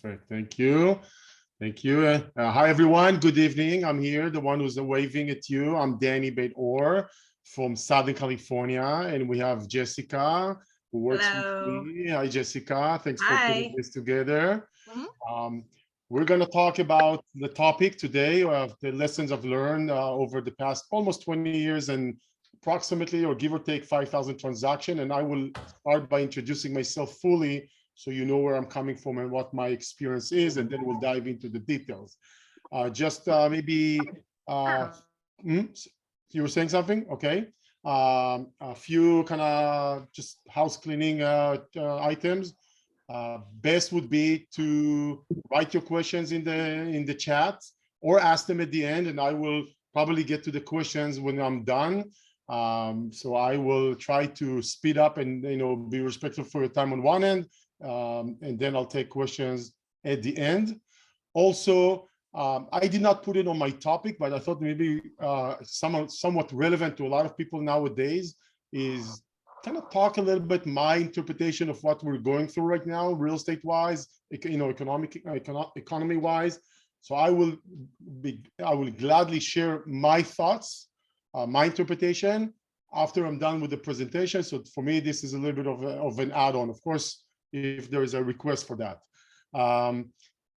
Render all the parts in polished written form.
Perfect. Thank you. Thank you. Hi, everyone. Good evening. I'm here, the one who's waving at you. I'm Dani Beit-Or from Southern California, and we have Jessica, who works with me. Hi, Jessica. Thanks for putting this together. We're going to talk about the topic today of the lessons I've learned over the past almost 20 years and approximately, or give or take, 5,000 transactions. And I will start by introducing myself fully so you know where I'm coming from and what my experience is, and then we'll dive into the details. You were saying something? Okay. A few kind of just house cleaning items. Best would be to write your questions in the chat or ask them at the end, and I will probably get to the questions when I'm done. So I will try to speed up and be respectful for your time on one end, and then I'll take questions at the end. Also, I did not put it on my topic, but I thought maybe somewhat relevant to a lot of people nowadays is kind of talk a little bit my interpretation of what we're going through right now, real estate wise, economy wise. So I will gladly share my thoughts, my interpretation after I'm done with the presentation. So for me, this is a little bit of an add-on, of course, if there is a request for that.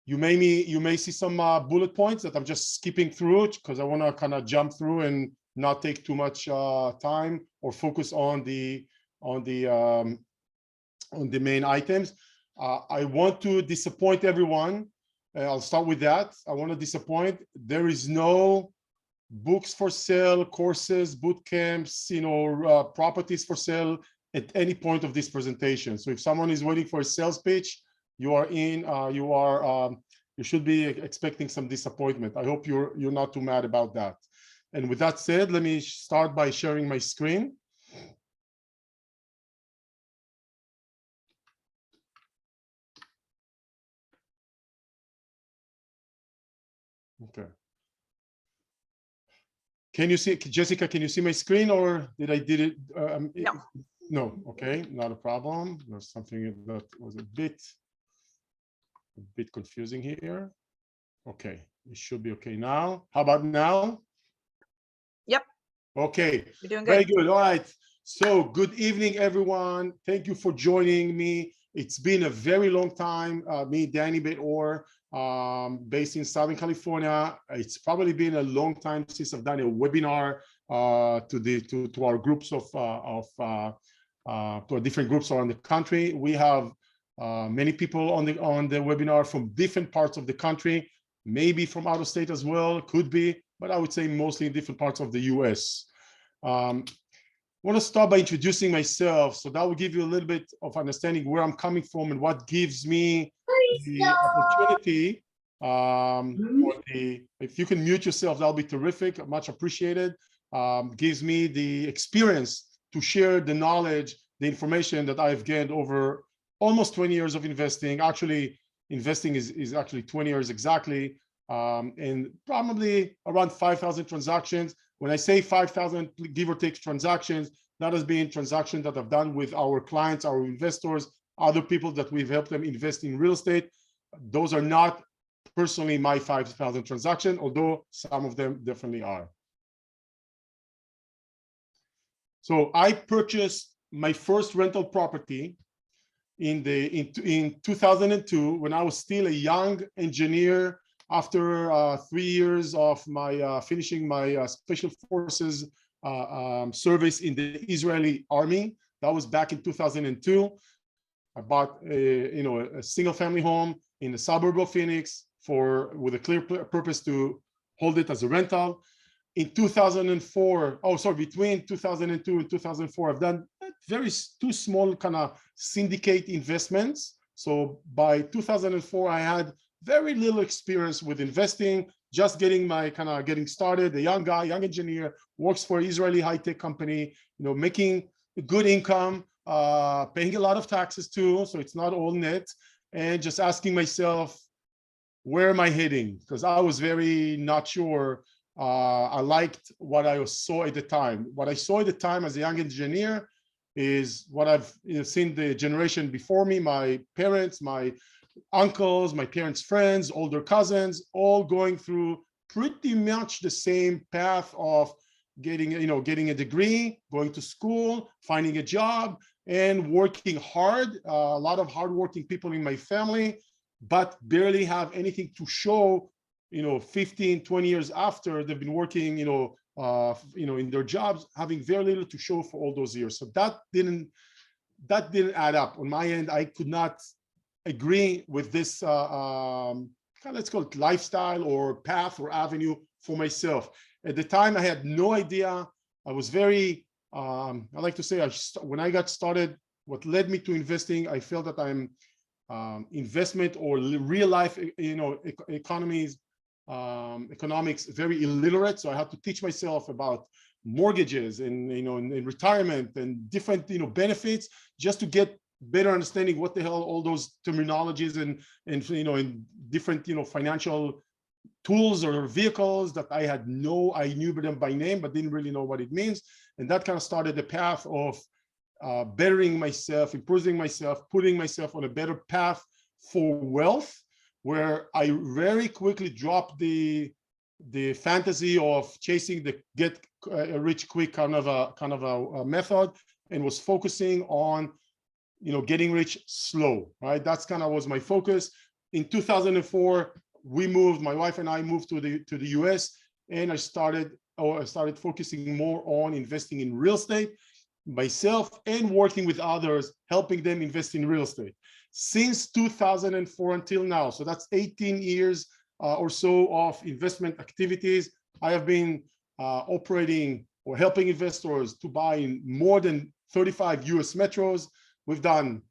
You may see some bullet points that I'm just skipping through because I want to kind of jump through and not take too much time or focus on the main items. I want to disappoint everyone. I'll start with that. I want to disappoint. There is no books for sale, courses, boot camps, properties for sale at any point of this presentation. So if someone is waiting for a sales pitch, you should be expecting some disappointment. I hope you're not too mad about that. And with that said, let me start by sharing my screen. Okay. Can you see, Jessica, can you see my screen, or did it? No. No, okay, not a problem. There's something that was a bit confusing here. Okay, it should be okay now. How about now? Yep. Okay, you're doing good. Very good. All right. So good evening, everyone. Thank you for joining me. It's been a very long time. Me, Dani Beit-Or, based in Southern California. It's probably been a long time since I've done a webinar to our groups to our different groups around the country. We have many people on the webinar from different parts of the country, maybe from out of state as well, could be, but I would say mostly in different parts of the US. I want to start by introducing myself, so that will give you a little bit of understanding where I'm coming from and what gives me the opportunity. If you can mute yourself, that'll be terrific, much appreciated. Gives me the experience to share the knowledge, the information that I've gained over almost 20 years of investing. Actually, investing is actually 20 years exactly, and probably around 5,000 transactions. When I say 5,000, give or take transactions, that has been transactions that I've done with our clients, our investors, other people that we've helped them invest in real estate. Those are not personally my 5,000 transactions, although some of them definitely are. So I purchased my first rental property in 2002 when I was still a young engineer. After 3 years of my finishing my special forces service in the Israeli army, that was back in 2002. I bought a single family home in the suburb of Phoenix with a clear purpose to hold it as a rental. In 2004, between 2002 and 2004, I've done two small kind of syndicate investments. So by 2004, I had very little experience with investing, just getting started. A young guy, young engineer, works for an Israeli high-tech company, making a good income, paying a lot of taxes too, so it's not all net, and just asking myself, where am I heading? Because I was very not sure. I liked what I saw at the time. What I saw at the time as a young engineer is what I've seen the generation before me, my parents, my uncles, my parents' friends, older cousins, all going through pretty much the same path of getting a degree, going to school, finding a job, and working hard. A lot of hardworking people in my family, but barely have anything to show, 15, 20 years after they've been working, in their jobs, having very little to show for all those years. So that didn't add up on my end. I could not agree with this let's call it lifestyle or path or avenue for myself. At the time, I had no idea. I was very, I like to say, when I got started, what led me to investing, I felt that I'm investment or real life, economics, very illiterate. So I had to teach myself about mortgages and, and retirement and different, benefits, just to get better understanding what the hell all those terminologies and different, financial tools or vehicles that I knew them by name, but didn't really know what it means. And that kind of started the path of bettering myself, improving myself, putting myself on a better path for wealth, where I very quickly dropped the fantasy of chasing the get rich quick kind of a method, and was focusing on getting rich slow, right? That's kind of was my focus. In 2004, my wife and I moved to the US, and I started focusing more on investing in real estate myself and working with others, helping them invest in real estate since 2004 until now. So that's 18 years or so of investment activities. I have been operating or helping investors to buy in more than 35 US metros. We've done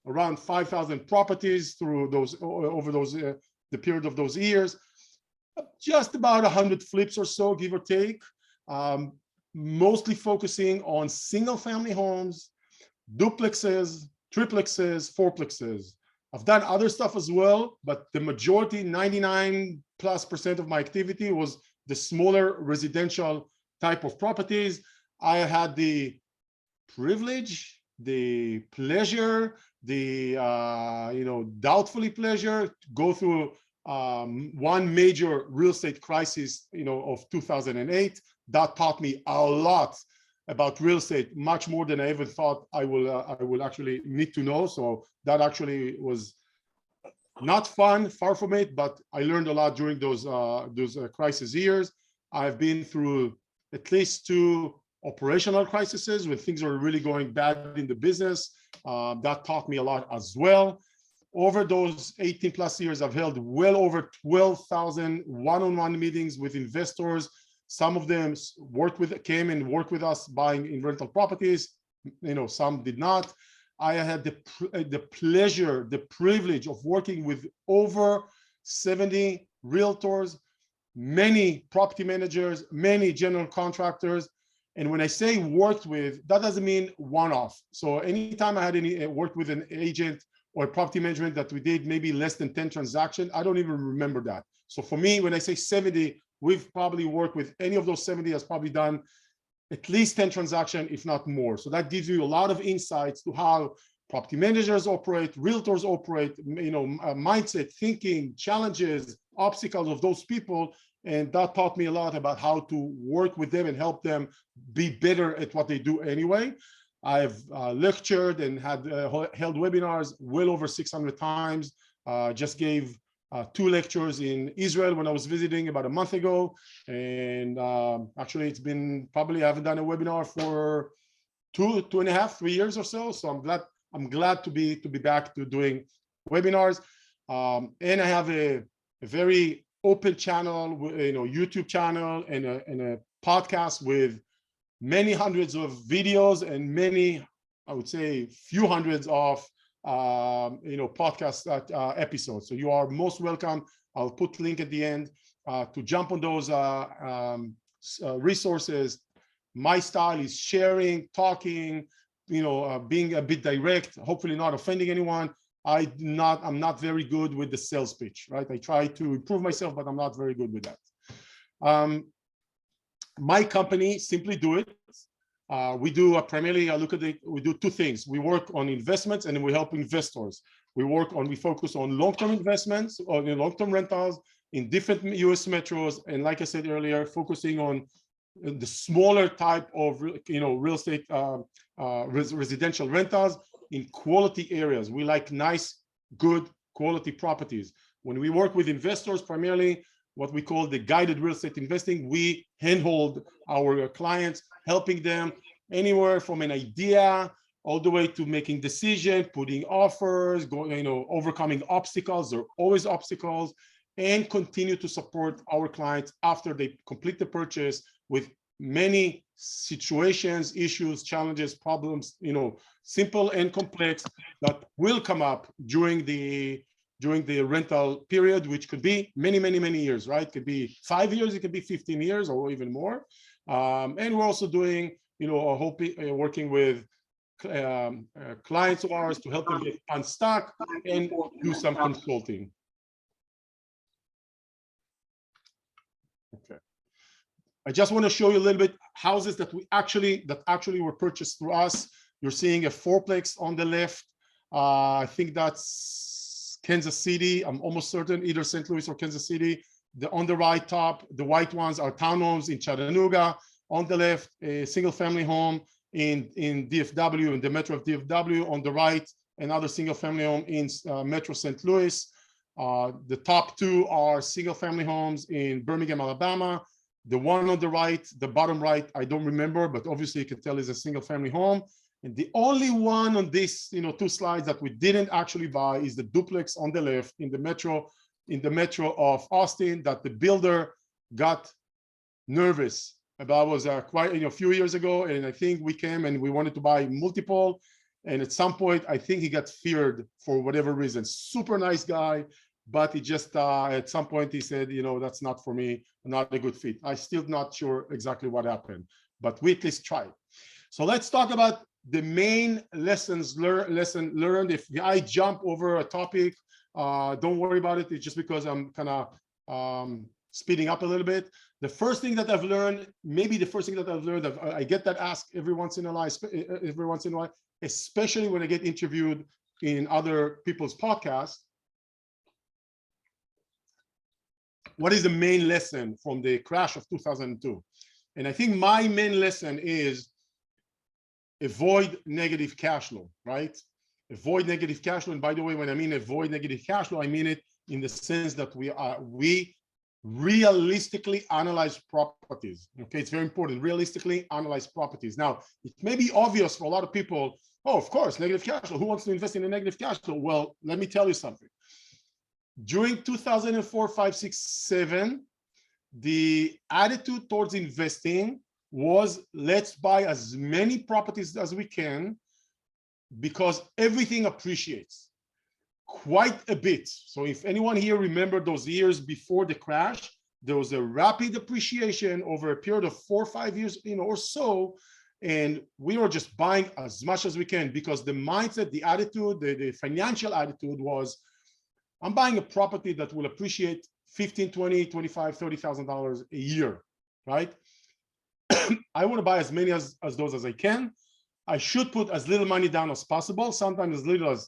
around 5,000 properties through over the period of those years, just about 100 flips or so, give or take, mostly focusing on single family homes, duplexes, triplexes, fourplexes. I've done other stuff as well, but the majority, 99+% of my activity was the smaller residential type of properties. I had the privilege, the pleasure, the doubtfully pleasure to go through one major real estate crisis, of 2008. That taught me a lot about real estate, much more than I ever thought I will actually need to know. So that actually was not fun, far from it, but I learned a lot during those crisis years. I've been through at least 2 operational crises when things are really going bad in the business. That taught me a lot as well. Over those 18+ years, I've held well over 12,000 one-on-one meetings with investors. Some of them came and worked with us buying in rental properties. Some did not. I had the pleasure, the privilege of working with over 70 realtors, many property managers, many general contractors. And when I say worked with, that doesn't mean one-off. So anytime I had worked with an agent or property management that we did maybe less than 10 transactions, I don't even remember that. So for me, when I say 70, we've probably worked with any of those 70 has probably done at least 10 transactions, if not more. So that gives you a lot of insights to how property managers operate, realtors operate, mindset, thinking, challenges, obstacles of those people. And that taught me a lot about how to work with them and help them be better at what they do anyway. I've lectured and had held webinars well over 600 times. Just gave 2 lectures in Israel when I was visiting about a month ago. And actually, it's been probably, I haven't done a webinar for 2.5, 3 years or so. So I'm glad to be back to doing webinars. And I have a very open channel, YouTube channel and a podcast with many hundreds of videos and many, I would say, few hundreds of podcast episodes. So you are most welcome. I'll put link at the end to jump on those resources. My style is sharing, talking, being a bit direct, hopefully not offending anyone. I'm not very good with the sales pitch, right? I try to improve myself, but I'm not very good with that. My company, Simply Do It. We do primarily, we do 2 things. We work on investments and we help investors. we focus on long-term investments or long-term rentals in different US metros. And like I said earlier, focusing on the smaller type of, real estate, residential rentals in quality areas. We like nice, good quality properties. When we work with investors, primarily what we call the guided real estate investing, we handhold our clients, helping them anywhere from an idea all the way to making decisions, putting offers, going, overcoming obstacles. There are always obstacles, and continue to support our clients after they complete the purchase with many situations, issues, challenges, problems, simple and complex, that will come up during the rental period, which could be many, many, many years, right? It could be 5 years, it could be 15 years or even more. And we're also doing, working with clients of ours to help them get unstuck and do some consulting. Okay. I just want to show you a little bit houses that actually were purchased through us. You're seeing a fourplex on the left. I think that's Kansas City. I'm almost certain, either St. Louis or Kansas City. On the right top, the white ones are townhomes in Chattanooga. On the left, a single family home in DFW, in the metro of DFW. On the right, another single family home in Metro St. Louis. The top two are single family homes in Birmingham, Alabama. The one on the right, the bottom right, I don't remember, but obviously you can tell is a single family home. And the only one on this, two slides that we didn't actually buy is the duplex on the left in the metro of Austin, that the builder got nervous about. Was quite a few years ago, and I think we came and we wanted to buy multiple, and at some point I think he got feared for whatever reason. Super nice guy, but he just at some point he said, that's not for me, not a good fit. I'm still not sure exactly what happened, but we at least tried. So let's talk about the main lesson learned. If I jump over a topic, don't worry about it. It's just because I'm kind of speeding up a little bit. The first thing that I've learned, I get that asked every once in a while, especially when I get interviewed in other people's podcasts. What is the main lesson from the crash of 2002? And I think my main lesson is avoid negative cash flow, right? Avoid negative cash flow. And by the way, when I mean avoid negative cash flow, I mean it in the sense that we realistically analyze properties. Okay, it's very important. Realistically analyze properties. Now, it may be obvious for a lot of people. Oh, of course, negative cash flow. Who wants to invest in a negative cash flow? Well, let me tell you something. During 2004, 5, 6, 7, the attitude towards investing was, let's buy as many properties as we can because everything appreciates quite a bit. So if anyone here remember those years before the crash, there was a rapid appreciation over a period of 4 or 5 years, or so. And we were just buying as much as we can because the mindset, the attitude, the financial attitude was, I'm buying a property that will appreciate $15,000, $20,000, $25,000, $30,000 a year, right? I want to buy as many as those as I can. I should put as little money down as possible, sometimes as little as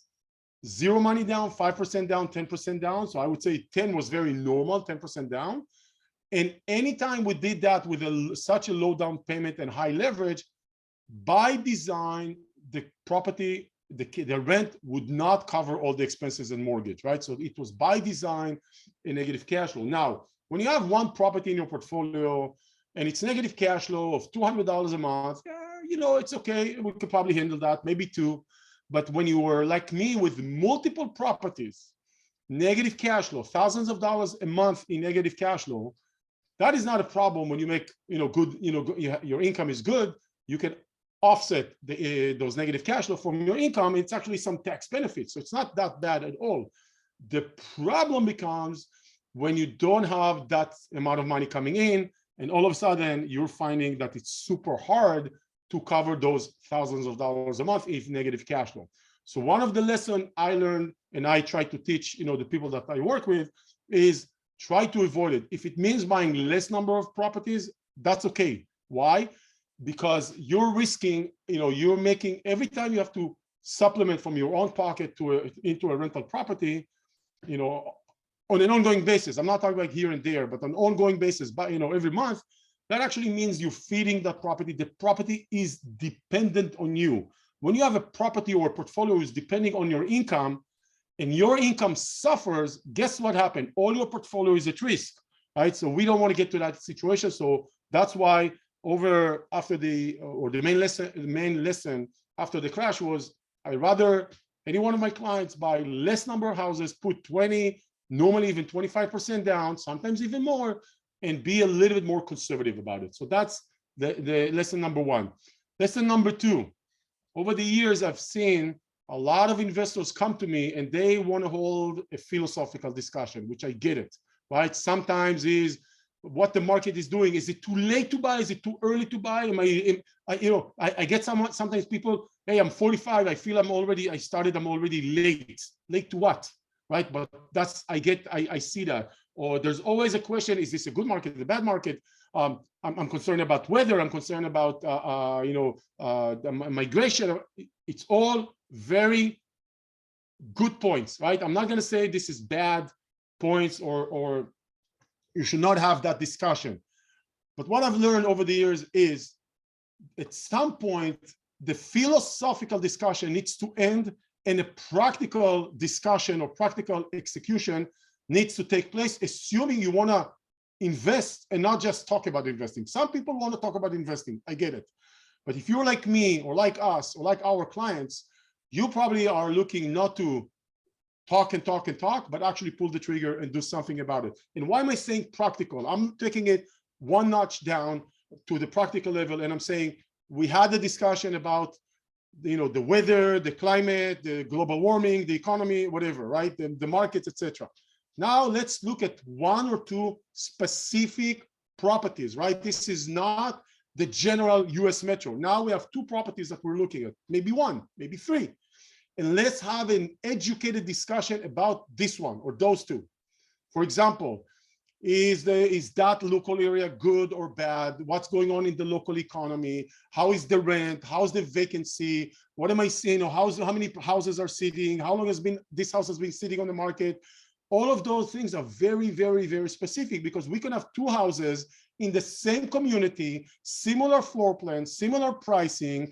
0 money down, 5% down, 10% down. So I would say 10 was very normal, 10% down. And anytime we did that with such a low down payment and high leverage, by design, the property, the rent would not cover all the expenses and mortgage, right? So it was by design a negative cash flow. Now, when you have one property in your portfolio and it's negative cash flow of $200 a month, it's okay. We could probably handle that, maybe 2. But when you were like me with multiple properties, negative cash flow, thousands of dollars a month in negative cash flow, that is not a problem when you make, good, your income is good. You can offset those negative cash flow from your income. It's actually some tax benefits. So it's not that bad at all. The problem becomes when you don't have that amount of money coming in, and all of a sudden you're finding that it's super hard to cover those thousands of dollars a month if negative cash flow. So one of the lessons I learned, and I try to teach, the people that I work with, is try to avoid it. If it means buying less number of properties, that's okay. Why? Because you're risking, you're making, every time you have to supplement from your own pocket into a rental property, on an ongoing basis. I'm not talking about here and there, but on an ongoing basis, but every month, that actually means you're feeding that property. The property is dependent on you. When you have a property or a portfolio is depending on your income, and your income suffers, guess what happened? All your portfolio is at risk, right? So we don't want to get to that situation. So that's why after the main lesson after the crash was, I rather any one of my clients buy less number of houses, put 20, normally even 25% down, sometimes even more, and be a little bit more conservative about it. So that's the lesson number one. Lesson number two, over the years, I've seen a lot of investors come to me and they want to hold a philosophical discussion, which I get it, right? Sometimes is what the market is doing. Is it too late to buy? Is it too early to buy? I get sometimes people, hey, I'm 45. I feel I'm already late. Late to what? Right? But I see that. Or there's always a question, is this a good market, a bad market? I'm concerned about weather. I'm concerned about, the migration. It's all very good points, right? I'm not going to say this is bad points or you should not have that discussion. But what I've learned over the years is at some point, the philosophical discussion needs to end and a practical discussion or practical execution needs to take place, assuming you want to invest and not just talk about investing. Some people want to talk about investing. I get it. But if you're like me or like us or like our clients, you probably are looking not to talk and talk and talk, but actually pull the trigger and do something about it. And why am I saying practical? I'm taking it one notch down to the practical level. And I'm saying, we had a discussion about, the weather, the climate, the global warming, the economy, whatever, right? The markets, etc. Now let's look at one or two specific properties, right? This is not the general US metro. Now we have two properties that we're looking at, maybe one, maybe three. And let's have an educated discussion about this one or those two. For example, is that local area good or bad? What's going on in the local economy? How is the rent? How's the vacancy? What am I seeing? How many houses are sitting? How long has this house has been sitting on the market? All of those things are very, very, very specific because we can have two houses in the same community, similar floor plans, similar pricing,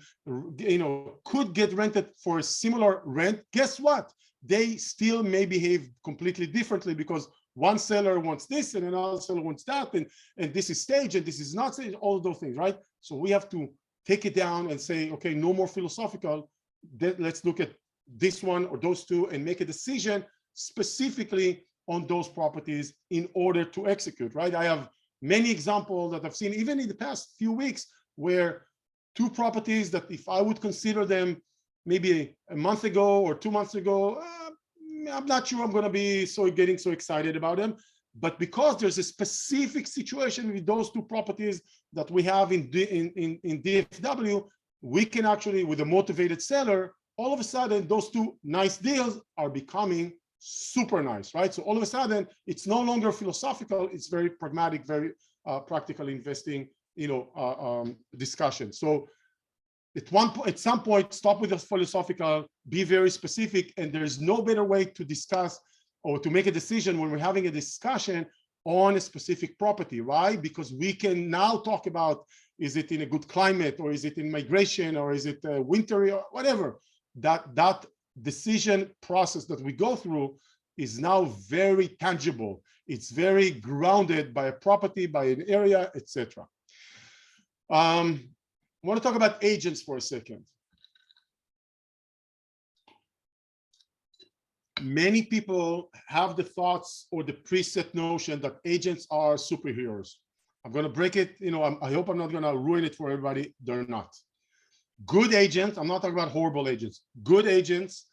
could get rented for a similar rent. Guess what? They still may behave completely differently because one seller wants this and another seller wants that, and this is staged and this is not staged, all of those things, right? So we have to take it down and say, okay, no more philosophical. Let's look at this one or those two and make a decision specifically on those properties in order to execute, right? I have many examples that I've seen even in the past few weeks where two properties that if I would consider them maybe a month ago or 2 months ago, I'm not sure I'm going to be getting so excited about them. But because there's a specific situation with those two properties that we have in DFW, we can actually, with a motivated seller, all of a sudden those two nice deals are becoming super nice, right? So all of a sudden it's no longer philosophical, it's very pragmatic, very practical investing, discussion. So at some point, stop with the philosophical, be very specific, and there's no better way to discuss or to make a decision when we're having a discussion on a specific property, right? Because we can now talk about, is it in a good climate, or is it in migration, or is it wintry, or whatever. That decision process that we go through is now very tangible. It's very grounded by a property, by an area, etc. I want to talk about agents for a second. Many people have the thoughts or the preset notion that agents are superheroes. I'm going to break it. I hope I'm not going to ruin it for everybody. They're not. Good agents, I'm not talking about horrible agents. Good agents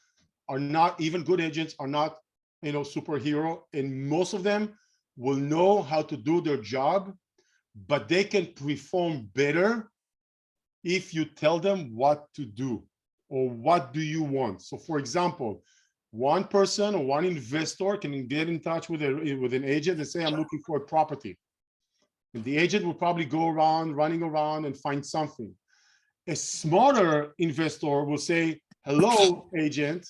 are not, even good agents are not, superhero. And most of them will know how to do their job, but they can perform better if you tell them what to do or what do you want. So for example, one person or one investor can get in touch with an agent and say, I'm looking for a property. And the agent will probably go around, running around and find something. A smarter investor will say, hello, agent,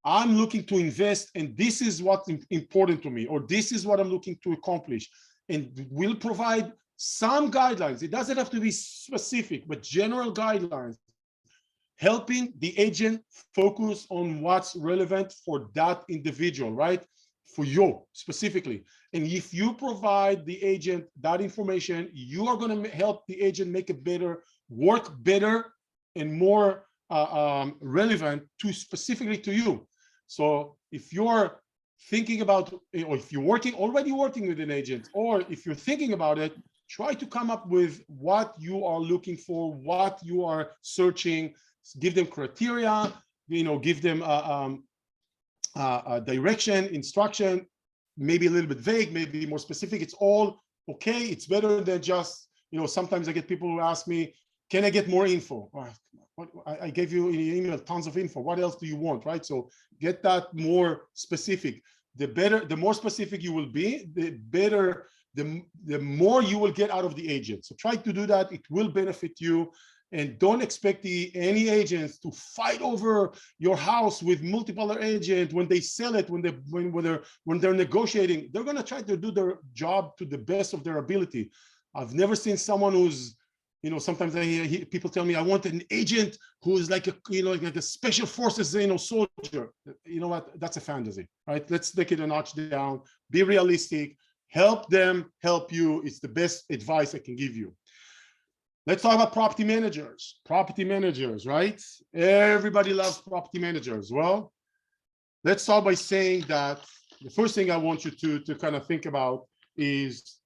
I'm looking to invest, and this is what's important to me, or this is what I'm looking to accomplish. And we'll provide some guidelines. It doesn't have to be specific, but general guidelines, helping the agent focus on what's relevant for that individual, right? For you specifically. And if you provide the agent that information, you are going to help the agent make it better, work better, and more relevant to specifically to you. So if you're thinking about, or if you're already working with an agent, or if you're thinking about it, try to come up with what you are looking for, what you are searching, give them criteria, give them direction, instruction, maybe a little bit vague, maybe more specific. It's all okay. It's better than just, sometimes I get people who ask me, can I get more info? I gave you in the email tons of info. What else do you want, right? So get that more specific. The more specific you will be, the better, the more you will get out of the agent. So try to do that. It will benefit you. And don't expect any agents to fight over your house with multiple other agents when they sell it, when they're negotiating. They're going to try to do their job to the best of their ability. I've never seen someone who's, sometimes I hear people tell me, I want an agent who is like a special forces, soldier. You know what? That's a fantasy, right? Let's take it a notch down. Be realistic. Help them help you. It's the best advice I can give you. Let's talk about property managers. Property managers, right? Everybody loves property managers. Well, let's start by saying that the first thing I want you to kind of think about is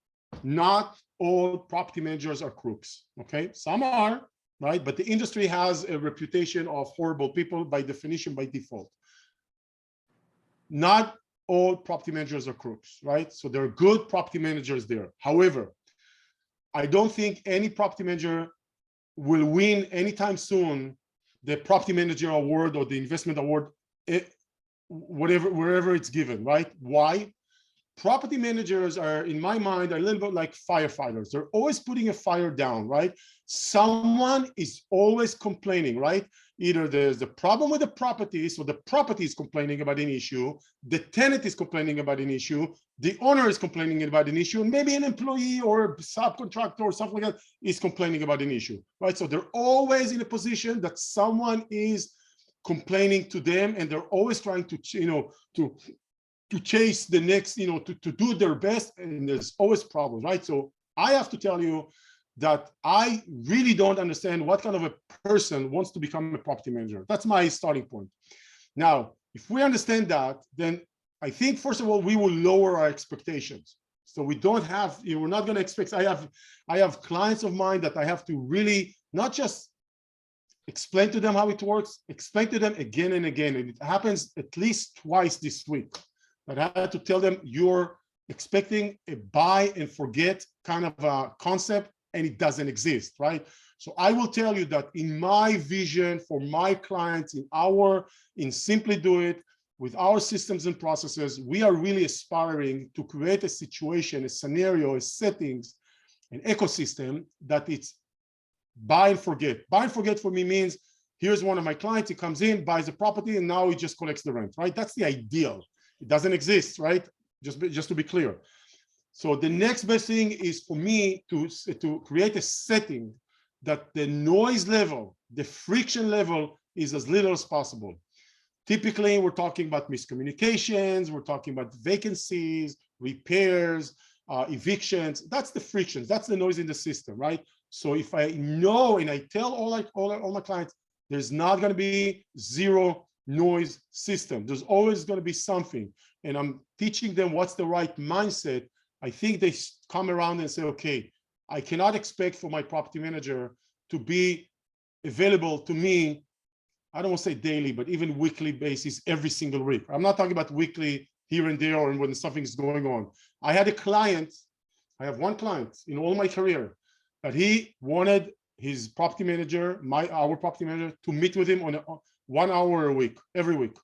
not all property managers are crooks, okay? Some are, right? But the industry has a reputation of horrible people by definition, by default. Not all property managers are crooks, right? So there are good property managers there. However, I don't think any property manager will win anytime soon the property manager award or the investment award, wherever it's given, right? Why? Property managers are, in my mind, are a little bit like firefighters. They're always putting a fire down, right? Someone is always complaining, right? Either there's a problem with the property, so the property is complaining about an issue, the tenant is complaining about an issue, the owner is complaining about an issue, and maybe an employee or a subcontractor or something like that is complaining about an issue, right? So they're always in a position that someone is complaining to them, and they're always trying to, to chase the next, to do their best, and there's always problems, right? So I have to tell you that I really don't understand what kind of a person wants to become a property manager. That's my starting point. Now, if we understand that, then I think, first of all, we will lower our expectations. So we don't have, we're not going to expect, I have clients of mine that I have to really not just explain to them how it works, explain to them again and again. And it happens at least twice this week. But I had to tell them, you're expecting a buy and forget kind of a concept, and it doesn't exist, right? So I will tell you that in my vision for my clients, in Simply Do It, with our systems and processes, we are really aspiring to create a situation, a scenario, a settings, an ecosystem that it's buy and forget. Buy and forget for me means, here's one of my clients, he comes in, buys a property, and now he just collects the rent, right? That's the ideal. It doesn't exist, right? Just to be clear. So the next best thing is for me to create a setting that the noise level, the friction level is as little as possible. Typically, we're talking about miscommunications, we're talking about vacancies, repairs, evictions. That's the frictions, that's the noise in the system, right? So if I know and I tell all my clients, there's not going to be zero noise system. There's always going to be something. And I'm teaching them what's the right mindset. I think they come around and say, okay, I cannot expect for my property manager to be available to me, I don't want to say daily, but even weekly basis, every single week. I'm not talking about weekly here and there or when something's going on. I had a client, I have one client in all my career, that he wanted his property manager, our property manager, to meet with him on 1 hour a week, every week.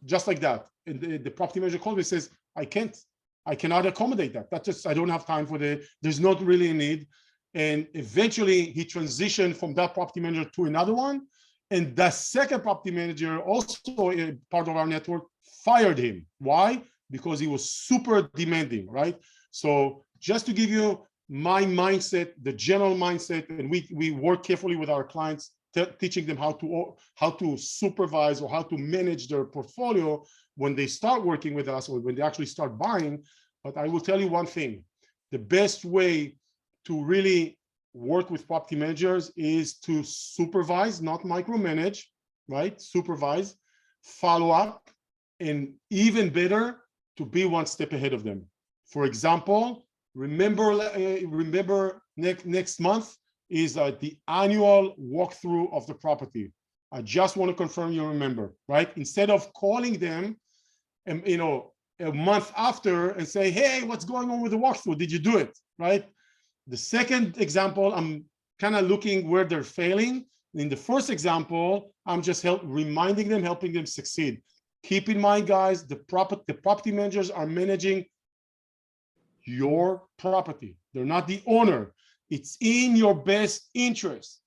Just like that. And the property manager called me and says, I cannot accommodate that. That's just, I don't have time for there's not really a need. And eventually he transitioned from that property manager to another one. And the second property manager, also a part of our network, fired him. Why? Because he was super demanding, right? So just to give you my mindset, the general mindset, and we work carefully with our clients, teaching them how to supervise or how to manage their portfolio when they start working with us or when they actually start buying. But I will tell you one thing, the best way to really work with property managers is to supervise, not micromanage, right? Supervise, follow up, and even better, to be one step ahead of them. For example, remember next month is the annual walkthrough of the property. I just want to confirm you remember, right? Instead of calling them and a month after and say, hey, what's going on with the walkthrough? Did you do it, right? The second example, I'm kind of looking where they're failing. In the first example, I'm just reminding them, helping them succeed. Keep in mind, guys, the property managers are managing your property. They're not the owner. It's in your best interest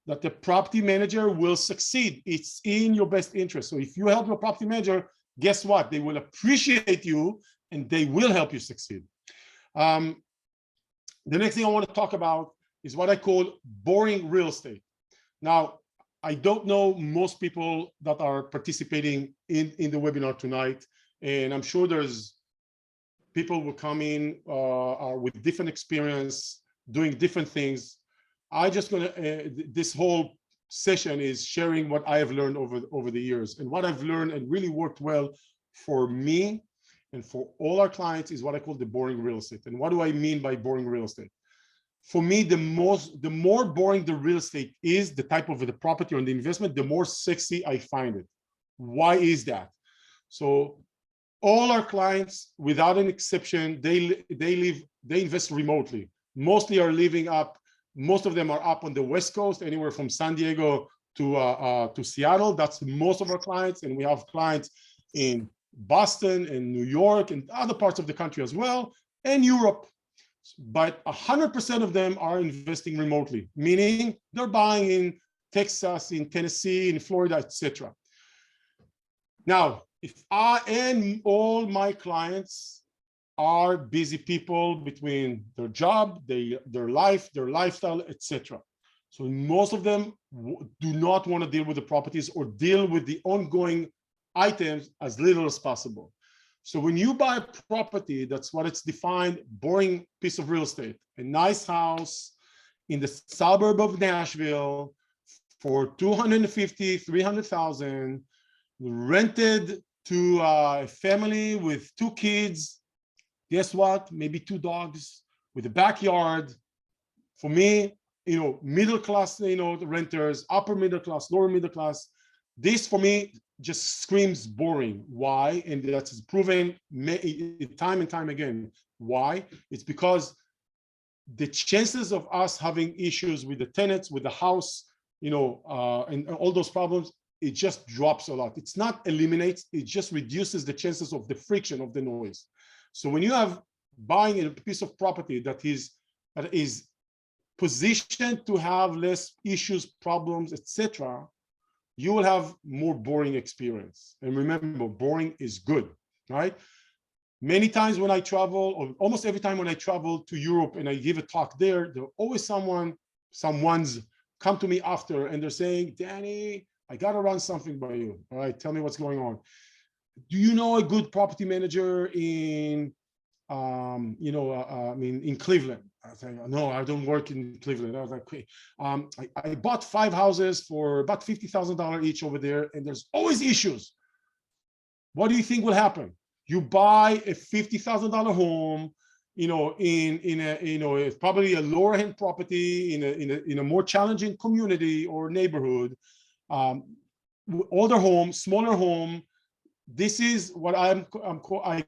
that the property manager will succeed. It's in your best interest. So if you help your property manager, guess what? They will appreciate you and they will help you succeed. The next thing I want to talk about is what I call boring real estate. Now, I don't know most people that are participating in the webinar tonight, and I'm sure there's people will come in with different experience, doing different things. This whole session is sharing what I have learned over the years, and what I've learned and really worked well for me and for all our clients is what I call the boring real estate. And what do I mean by boring real estate? For me, the more boring the real estate is, the type of the property or the investment, the more sexy I find it. Why is that? So all our clients, without an exception, they invest remotely. Most of them are up on the West Coast, anywhere from San Diego to Seattle. That's most of our clients, and we have clients in Boston and New York and other parts of the country as well, and Europe. But 100% of them are investing remotely, meaning they're buying in Texas, in Tennessee, in Florida, etc. Now, and all my clients are busy people between their job, their life, their lifestyle, etc. So most of them do not want to deal with the properties or deal with the ongoing items as little as possible. So when you buy a property, that's what it's defined, boring piece of real estate, a nice house in the suburb of Nashville for $250,000, $300,000, rented to a family with 2 kids. Guess what? Maybe 2 dogs with a backyard. For me, middle class, the renters, upper middle class, lower middle class. This for me just screams boring. Why? And that's proven time and time again. Why? It's because the chances of us having issues with the tenants, with the house, and all those problems, it just drops a lot. It's not eliminates, it just reduces the chances of the friction of the noise. So when you have buying a piece of property that is positioned to have less issues, problems, etc., you will have more boring experience. And remember, boring is good, right? Many times when I travel, or almost every time when I travel to Europe and I give a talk there always someone's come to me after and they're saying, Danny, I got to run something by you. All right, tell me what's going on. Do you know a good property manager in, in Cleveland? I say, no, I don't work in Cleveland. I was like, okay. I bought 5 houses for about $50,000 each over there, and there's always issues. What do you think will happen? You buy a $50,000 home, in probably a lower end property in a more challenging community or neighborhood, older home, smaller home. This is what I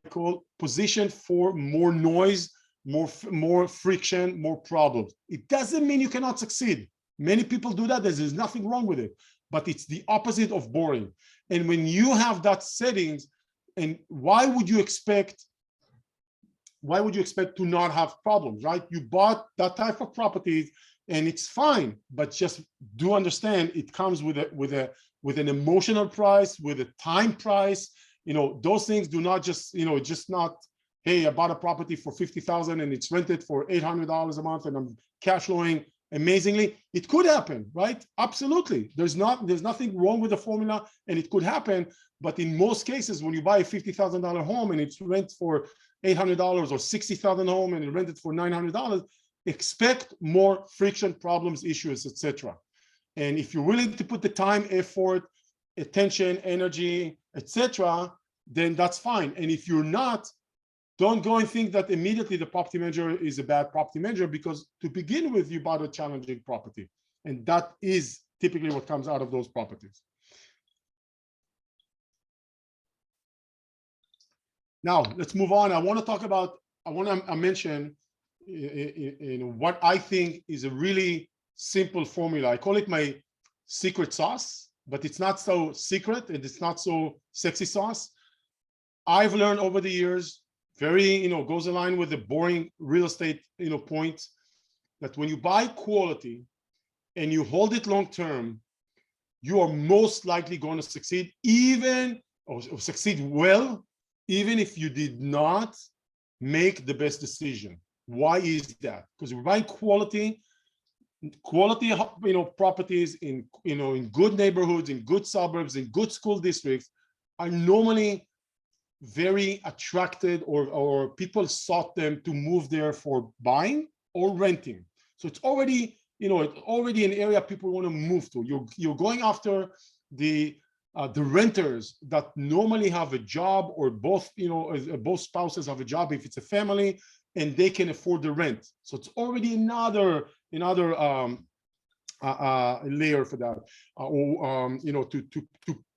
call position for more noise, more friction, more problems. It doesn't mean you cannot succeed. Many people do that. There's nothing wrong with it, but it's the opposite of boring. And when you have that settings, and why would you expect to not have problems, right? You bought that type of properties and it's fine. But just do understand it comes with an emotional price, with a time price. Those things do not just, just not, hey, I bought a property for $50,000 and it's rented for $800 a month and I'm cash flowing amazingly. It could happen, right? Absolutely. There's nothing wrong with the formula, and it could happen. But in most cases, when you buy a $50,000 home and it's rent for $800, or $60,000 home and it's rented for $900, expect more friction, problems, issues, etc. And if you're willing to put the time, effort, attention, energy, etc., then that's fine. And if you're not, don't go and think that immediately the property manager is a bad property manager, because to begin with, you bought a challenging property. And that is typically what comes out of those properties. Now, let's move on. I want to mention what I think is a really simple formula. I call it my secret sauce, but it's not so secret and it's not so sexy sauce. I've learned over the years, very, goes aligned with the boring real estate, point, that when you buy quality and you hold it long term, you are most likely going to succeed, or succeed well, even if you did not make the best decision. Why is that? Because we're buying quality, properties in, in good neighborhoods, in good suburbs, in good school districts, are normally very attracted, or people sought them to move there for buying or renting. So it's already, it's already an area people want to move to. You're going after the renters that normally have a job, or both, both spouses have a job if it's a family, and they can afford the rent. So it's already another layer for that, to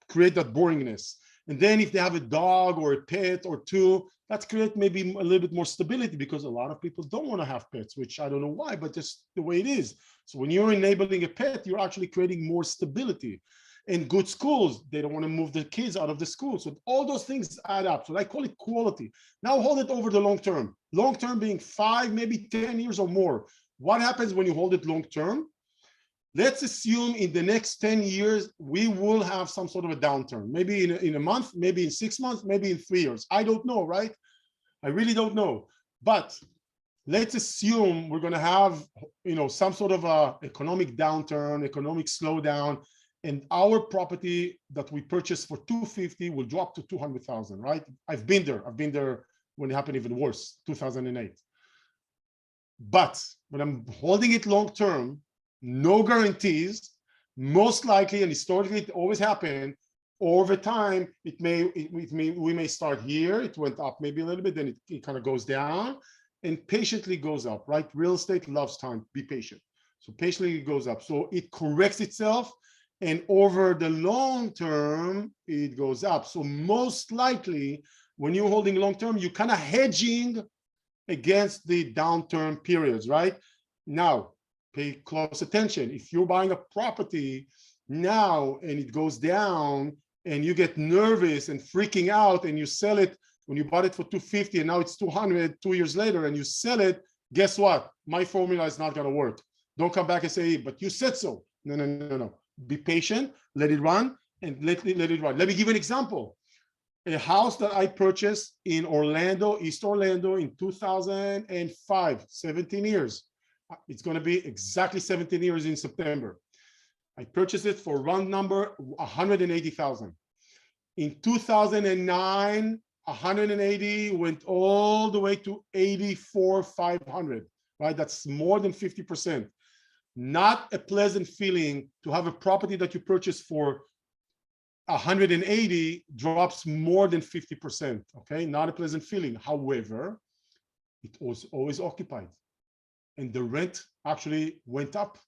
create that boringness. And then if they have a dog or a pet or two, that's create maybe a little bit more stability, because a lot of people don't want to have pets, which I don't know why, but just the way it is. So when you're enabling a pet, you're actually creating more stability. And good schools, they don't want to move the kids out of the school. So all those things add up. So I call it quality. Now hold it over the long term. Long term being 5, maybe 10 years or more. What happens when you hold it long term? Let's assume in the next 10 years, we will have some sort of a downturn. Maybe in a month, maybe in 6 months, maybe in 3 years. I don't know, right? I really don't know. But let's assume we're going to have, some sort of a economic downturn, economic slowdown, and our property that we purchased for $250 will drop to $200,000, right? I've been there. I've been there when it happened even worse, 2008. But when I'm holding it long term, no guarantees, most likely, and historically it always happened, over time, we may start here, it went up maybe a little bit, then it kind of goes down and patiently goes up, right? Real estate loves time, be patient. So patiently it goes up. So it corrects itself, and over the long term, it goes up. So most likely, when you're holding long term, you're kind of hedging against the downturn periods, right? Now, pay close attention. If you're buying a property now and it goes down and you get nervous and freaking out and you sell it when you bought it for $250 and now it's $200 2 years later and you sell it, guess what? My formula is not going to work. Don't come back and say, but you said so. No. Be patient, let it run, and let it run. Let me give you an example. A house that I purchased in Orlando, East Orlando in 2005, 17 years. It's going to be exactly 17 years in September. I purchased it for round number $180,000. In 2009, 180 went all the way to 84,500, right? That's more than 50%. Not a pleasant feeling to have a property that you purchased for 180 drops more than 50%, okay? Not a pleasant feeling. However, it was always occupied, and the rent actually went up.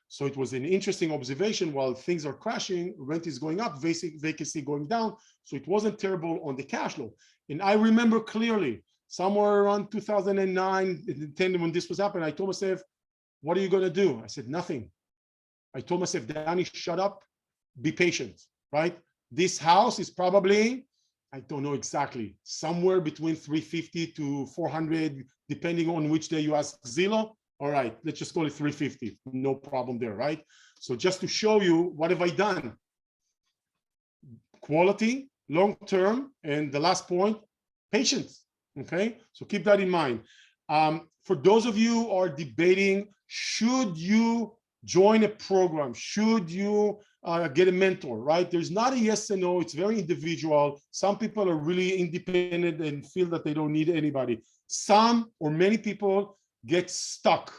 So it was an interesting observation. While things are crashing, rent is going up, vacancy going down. So it wasn't terrible on the cash flow. And I remember clearly, somewhere around 2009, 10, when this was happening, I told myself, what are you going to do? I said, nothing. I told myself, Dani, shut up, be patient, right? This house is probably, I don't know exactly, somewhere between 350 to 400, depending on which day you ask Zillow. All right, let's just call it 350. No problem there, right? So just to show you, what have I done? Quality, long-term, and the last point, patience. Okay, so keep that in mind. For those of you who are debating, should you join a program? Should you get a mentor, right? There's not a yes and no. It's very individual. Some people are really independent and feel that they don't need anybody. Some or many people get stuck.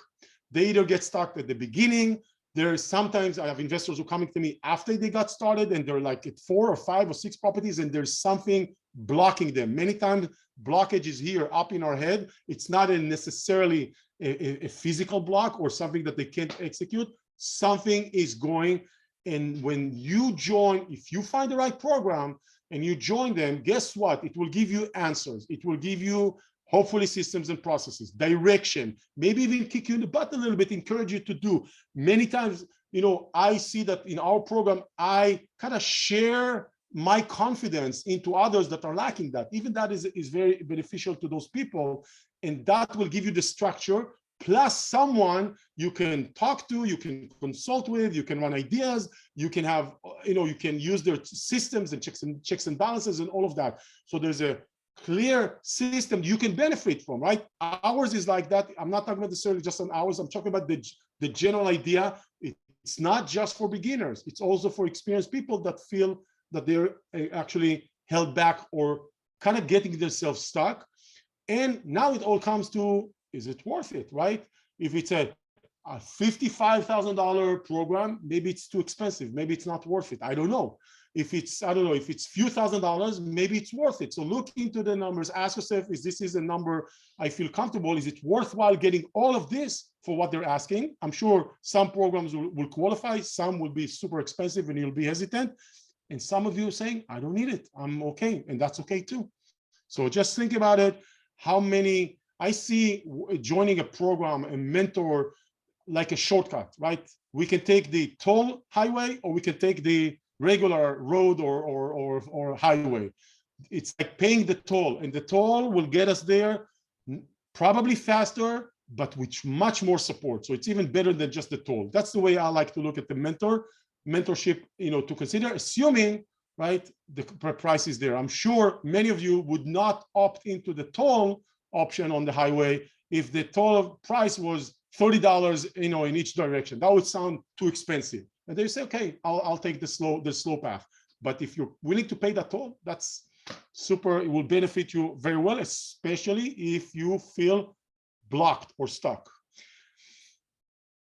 They either get stuck at the beginning. There's sometimes I have investors who are coming to me after they got started and they're like at 4 or 5 or 6 properties and there's something blocking them. Many times blockage is here up in our head. It's not necessarily a physical block or something that they can't execute. Something is going, and when you join, if you find the right program and you join them, guess what? It will give you answers. It will give you hopefully systems and processes, direction, maybe even kick you in the butt a little bit, encourage you to do. Many times, you know, I see that in our program, I kind of share my confidence into others that are lacking that. Even that is very beneficial to those people. And that will give you the structure, plus someone you can talk to, you can consult with, you can run ideas, you can have, you know, you can use their systems and checks and balances and all of that. So there's a clear system you can benefit from, right? Ours is like that. I'm not talking about necessarily just on ours. I'm talking about the general idea. It's not just for beginners. It's also for experienced people that feel that they're actually held back or kind of getting themselves stuck. And now it all comes to, is it worth it, right? If it's a $55,000 program, maybe it's too expensive. Maybe it's not worth it. I don't know. If it's, I don't know, if it's few $1,000s, maybe it's worth it. So look into the numbers, ask yourself, is this a number I feel comfortable? Is it worthwhile getting all of this for what they're asking? I'm sure some programs will qualify, some will be super expensive and you'll be hesitant. And some of you are saying, I don't need it, I'm okay. And that's okay too. So just think about it. How many, I see joining a program, a mentor, like a shortcut, right? We can take the toll highway or we can take the regular road or highway. It's like paying the toll, and the toll will get us there probably faster, but with much more support. So it's even better than just the toll. That's the way I like to look at the mentorship, you know, to consider, assuming, right, the price is there. I'm sure many of you would not opt into the toll option on the highway if the toll price was $30, you know, in each direction. That would sound too expensive. And they say, okay, I'll take the slow path. But if you're willing to pay that toll, that's super. It will benefit you very well, especially if you feel blocked or stuck.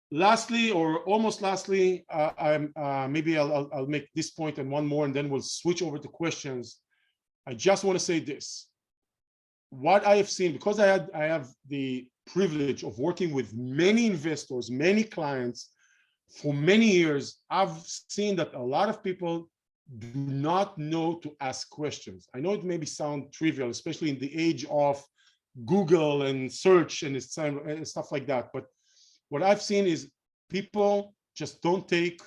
Lastly, or almost lastly, maybe I'll make this point and one more, and then we'll switch over to questions. I just want to say this. What I have seen, because I have the privilege of working with many investors, many clients for many years, I've seen that a lot of people do not know to ask questions. I know it maybe sound trivial, especially in the age of Google and search and stuff like that. But what I've seen is people just don't take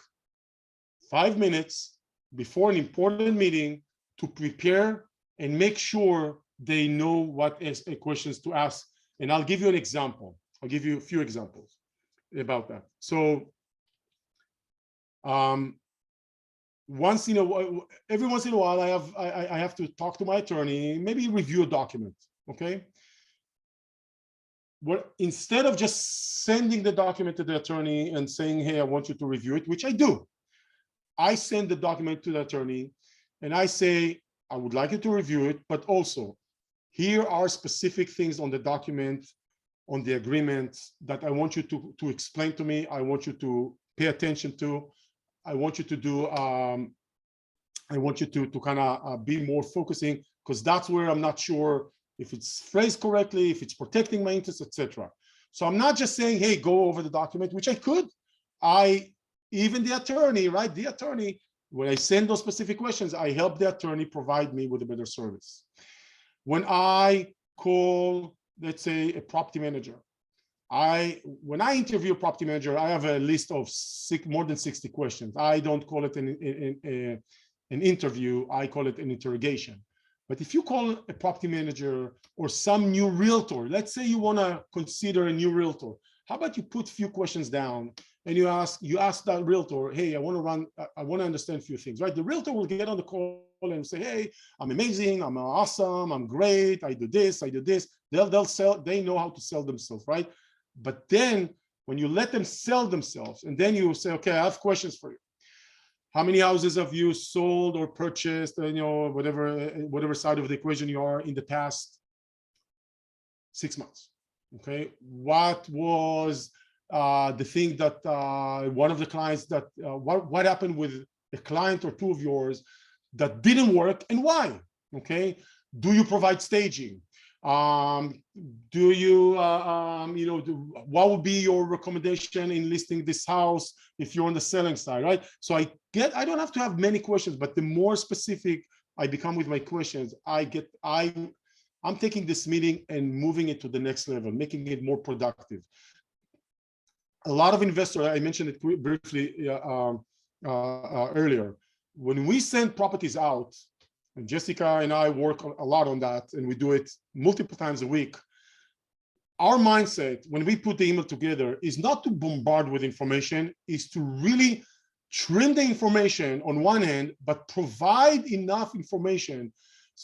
5 minutes before an important meeting to prepare and make sure they know what questions to ask. And I'll give you an example. I'll give you a few examples about that. So every once in a while, I have to talk to my attorney, maybe review a document. Okay. Instead of just sending the document to the attorney and saying, hey, I want you to review it, which I do, I send the document to the attorney and I say, I would like you to review it, but also here are specific things on the document, on the agreement that I want you to explain to me. I want you to pay attention to. I want you to do, I want you to kind of be more focusing, because that's where I'm not sure if it's phrased correctly, if it's protecting my interests, etc. So I'm not just saying, hey, go over the document, which I could. Even the attorney, right? The attorney, when I send those specific questions, I help the attorney provide me with a better service. When I call, let's say, a property manager, when I interview a property manager, I have a list of more than 60 questions. I don't call it an interview, I call it an interrogation. But if you call a property manager or some new realtor, let's say you want to consider a new realtor, How about you put few questions down and you ask that realtor, hey, I want to understand a few things, right? The realtor will get on the call and say, hey, I'm amazing, I'm awesome, I'm great, I do this, I do this. They'll sell, they know how to sell themselves, right? But then when you let them sell themselves, and then you say, okay, I have questions for you. How many houses have you sold or purchased, whatever side of the equation you are in the past 6 months? Okay, what was the thing that one of the clients that what happened with a client or two of yours that didn't work and why? Okay, do you provide staging? Do you what would be your recommendation in listing this house if you're on the selling side, right? So I don't have to have many questions, but the more specific I become with my questions, I'm taking this meeting and moving it to the next level, making it more productive. A lot of investors, I mentioned it briefly earlier, when we send properties out, and Jessica and I work a lot on that, and we do it multiple times a week. Our mindset when we put the email together is not to bombard with information, is to really trim the information on one hand, but provide enough information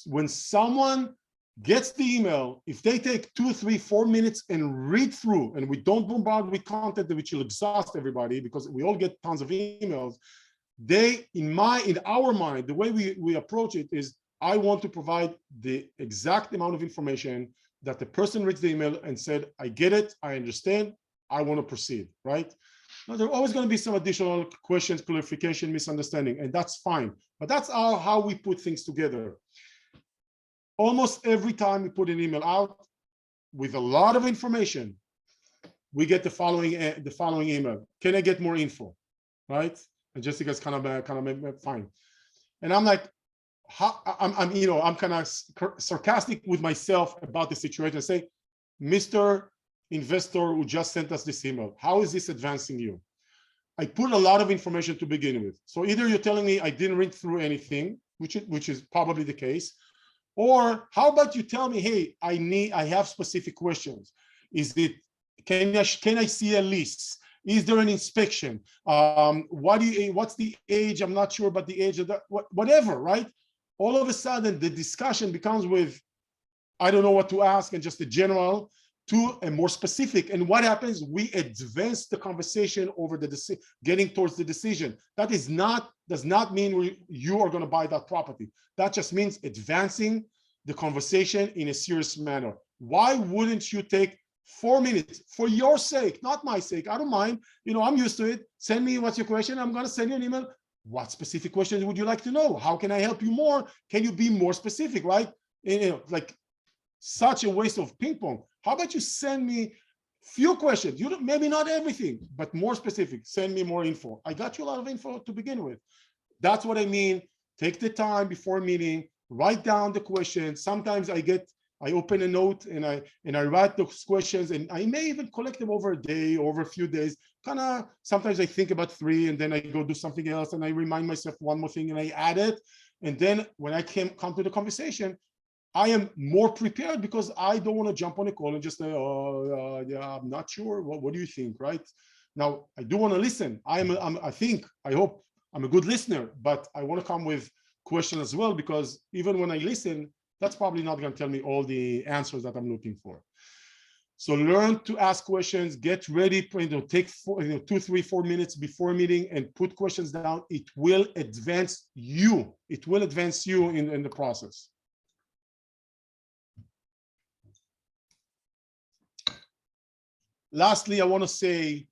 when someone gets the email, if they take 2, 3, 4 minutes and read through, and we don't bombard with content which will exhaust everybody because we all get tons of emails. In our mind, the way we approach it is, I want to provide the exact amount of information that the person reads the email and said, I get it, I understand, I want to proceed, right? Now, there are always going to be some additional questions, clarification, misunderstanding, and that's fine. But that's how we put things together. Almost every time we put an email out with a lot of information, we get the following email. Can I get more info? Right? And Jessica's kind of fine. And I'm like, I'm kind of sarcastic with myself about the situation. I say, Mr. Investor who just sent us this email, how is this advancing you? I put a lot of information to begin with. So either you're telling me I didn't read through anything, which is probably the case, or how about you tell me, hey, I have specific questions. Is it, can I see a lease? Is there an inspection? What's the age? I'm not sure about the age of that, whatever, right? All of a sudden, the discussion becomes with, I don't know what to ask, and just a general to a more specific. And what happens? We advance the conversation over the getting towards the decision. That does not mean you are going to buy that property. That just means advancing the conversation in a serious manner. Why wouldn't you take 4 minutes for your sake, not my sake? I don't mind. I'm used to it. Send me what's your question. I'm going to send you an email. What specific questions would you like to know? How can I help you more? Can you be more specific, right? Like such a waste of ping pong. How about you send me few questions? Maybe not everything, but more specific. Send me more info. I got you a lot of info to begin with. That's what I mean. Take the time before a meeting, write down the questions. Sometimes I open a note and I write those questions, and I may even collect them over a day, over a few days. Sometimes I think about 3 and then I go do something else and I remind myself one more thing and I add it. And then when I come to the conversation, I am more prepared because I don't want to jump on a call and just say, yeah, I'm not sure. What do you think, right? Now, I do want to listen. I hope I'm a good listener, but I want to come with questions as well, because even when I listen, that's probably not going to tell me all the answers that I'm looking for. So learn to ask questions, get ready, take 2, 3, 4 minutes before a meeting and put questions down. It will advance you. It will advance you in the process. Lastly, I want to say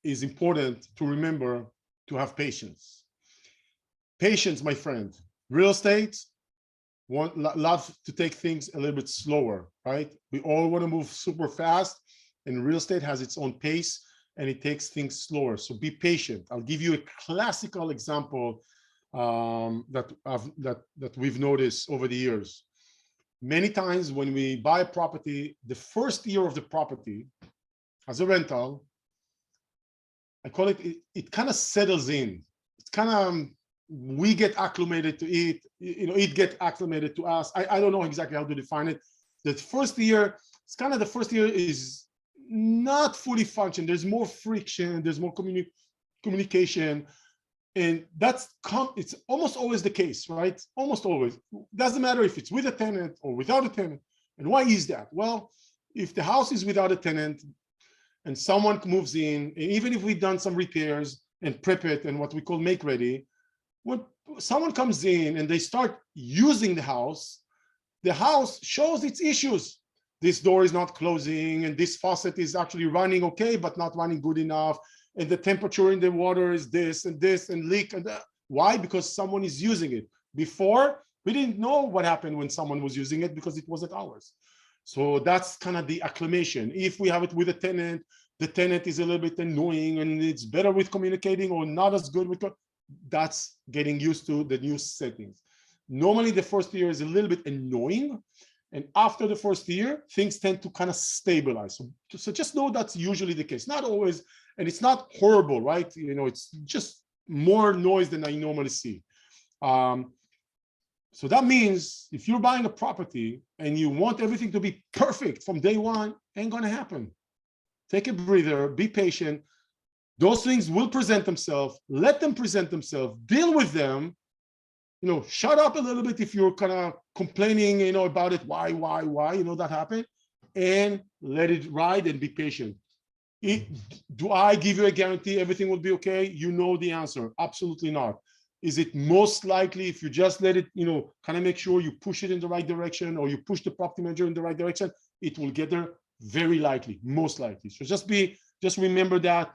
it's important to remember to have patience. Patience, my friend. Real estate love to take things a little bit slower, right? We all want to move super fast, and real estate has its own pace and it takes things slower. So be patient. I'll give you a classical example that we've noticed over the years. Many times when we buy a property, the first year of the property as a rental, I call it kind of settles in. It's kind of, we get acclimated to it, it get acclimated to us. I don't know exactly how to define it. The first year, it's kind of the first year is not fully functioned. There's more friction, there's more communication, and it's almost always the case, right? Almost always. Doesn't matter if it's with a tenant or without a tenant. And why is that? Well, if the house is without a tenant and someone moves in, and even if we've done some repairs and prep it and what we call make ready, when someone comes in and they start using the house shows its issues. This door is not closing, and this faucet is actually running okay, but not running good enough. And the temperature in the water is this and leak. And that. Why? Because someone is using it. Before, we didn't know what happened when someone was using it because it wasn't ours. So that's kind of the acclimation. If we have it with a tenant, the tenant is a little bit annoying and it's better with communicating or not as good with, that's getting used to the new settings. Normally the first year is a little bit annoying. And after the first year, things tend to kind of stabilize. So just know that's usually the case. Not always, and it's not horrible, right? You know, it's just more noise than I normally see. So that means if you're buying a property and you want everything to be perfect from day one, ain't gonna happen. Take a breather, be patient. Those things will present themselves. Let them present themselves. Deal with them. You know, shut up a little bit if you're kind of complaining, you know, about it. Why, you know, that happened. And let it ride and be patient. Do I give you a guarantee everything will be okay? You know the answer. Absolutely not. Is it most likely if you just let it, you know, kind of make sure you push it in the right direction or you push the property manager in the right direction, it will get there? Very likely, most likely. So just remember that.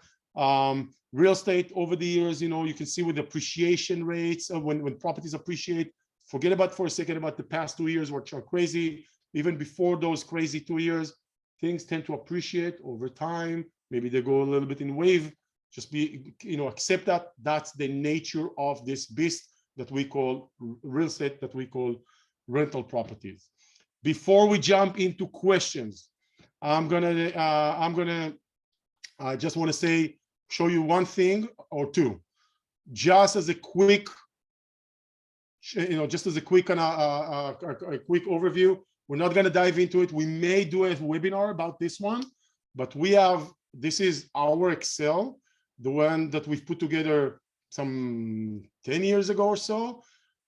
Real estate over the years, you know, you can see with appreciation rates of when properties appreciate, forget about for a second about the past 2 years, which are crazy. Even before those crazy 2 years, things tend to appreciate over time. Maybe they go a little bit in wave. Just be, you know, accept that that's the nature of this beast that we call real estate, that we call rental properties. Before we jump into questions, I just want to show you one thing or two, just as a quick, you know, just as a quick a quick overview. We're not going to dive into it. We may do a webinar about this one, but this is our Excel, the one that we've put together some 10 years ago or so.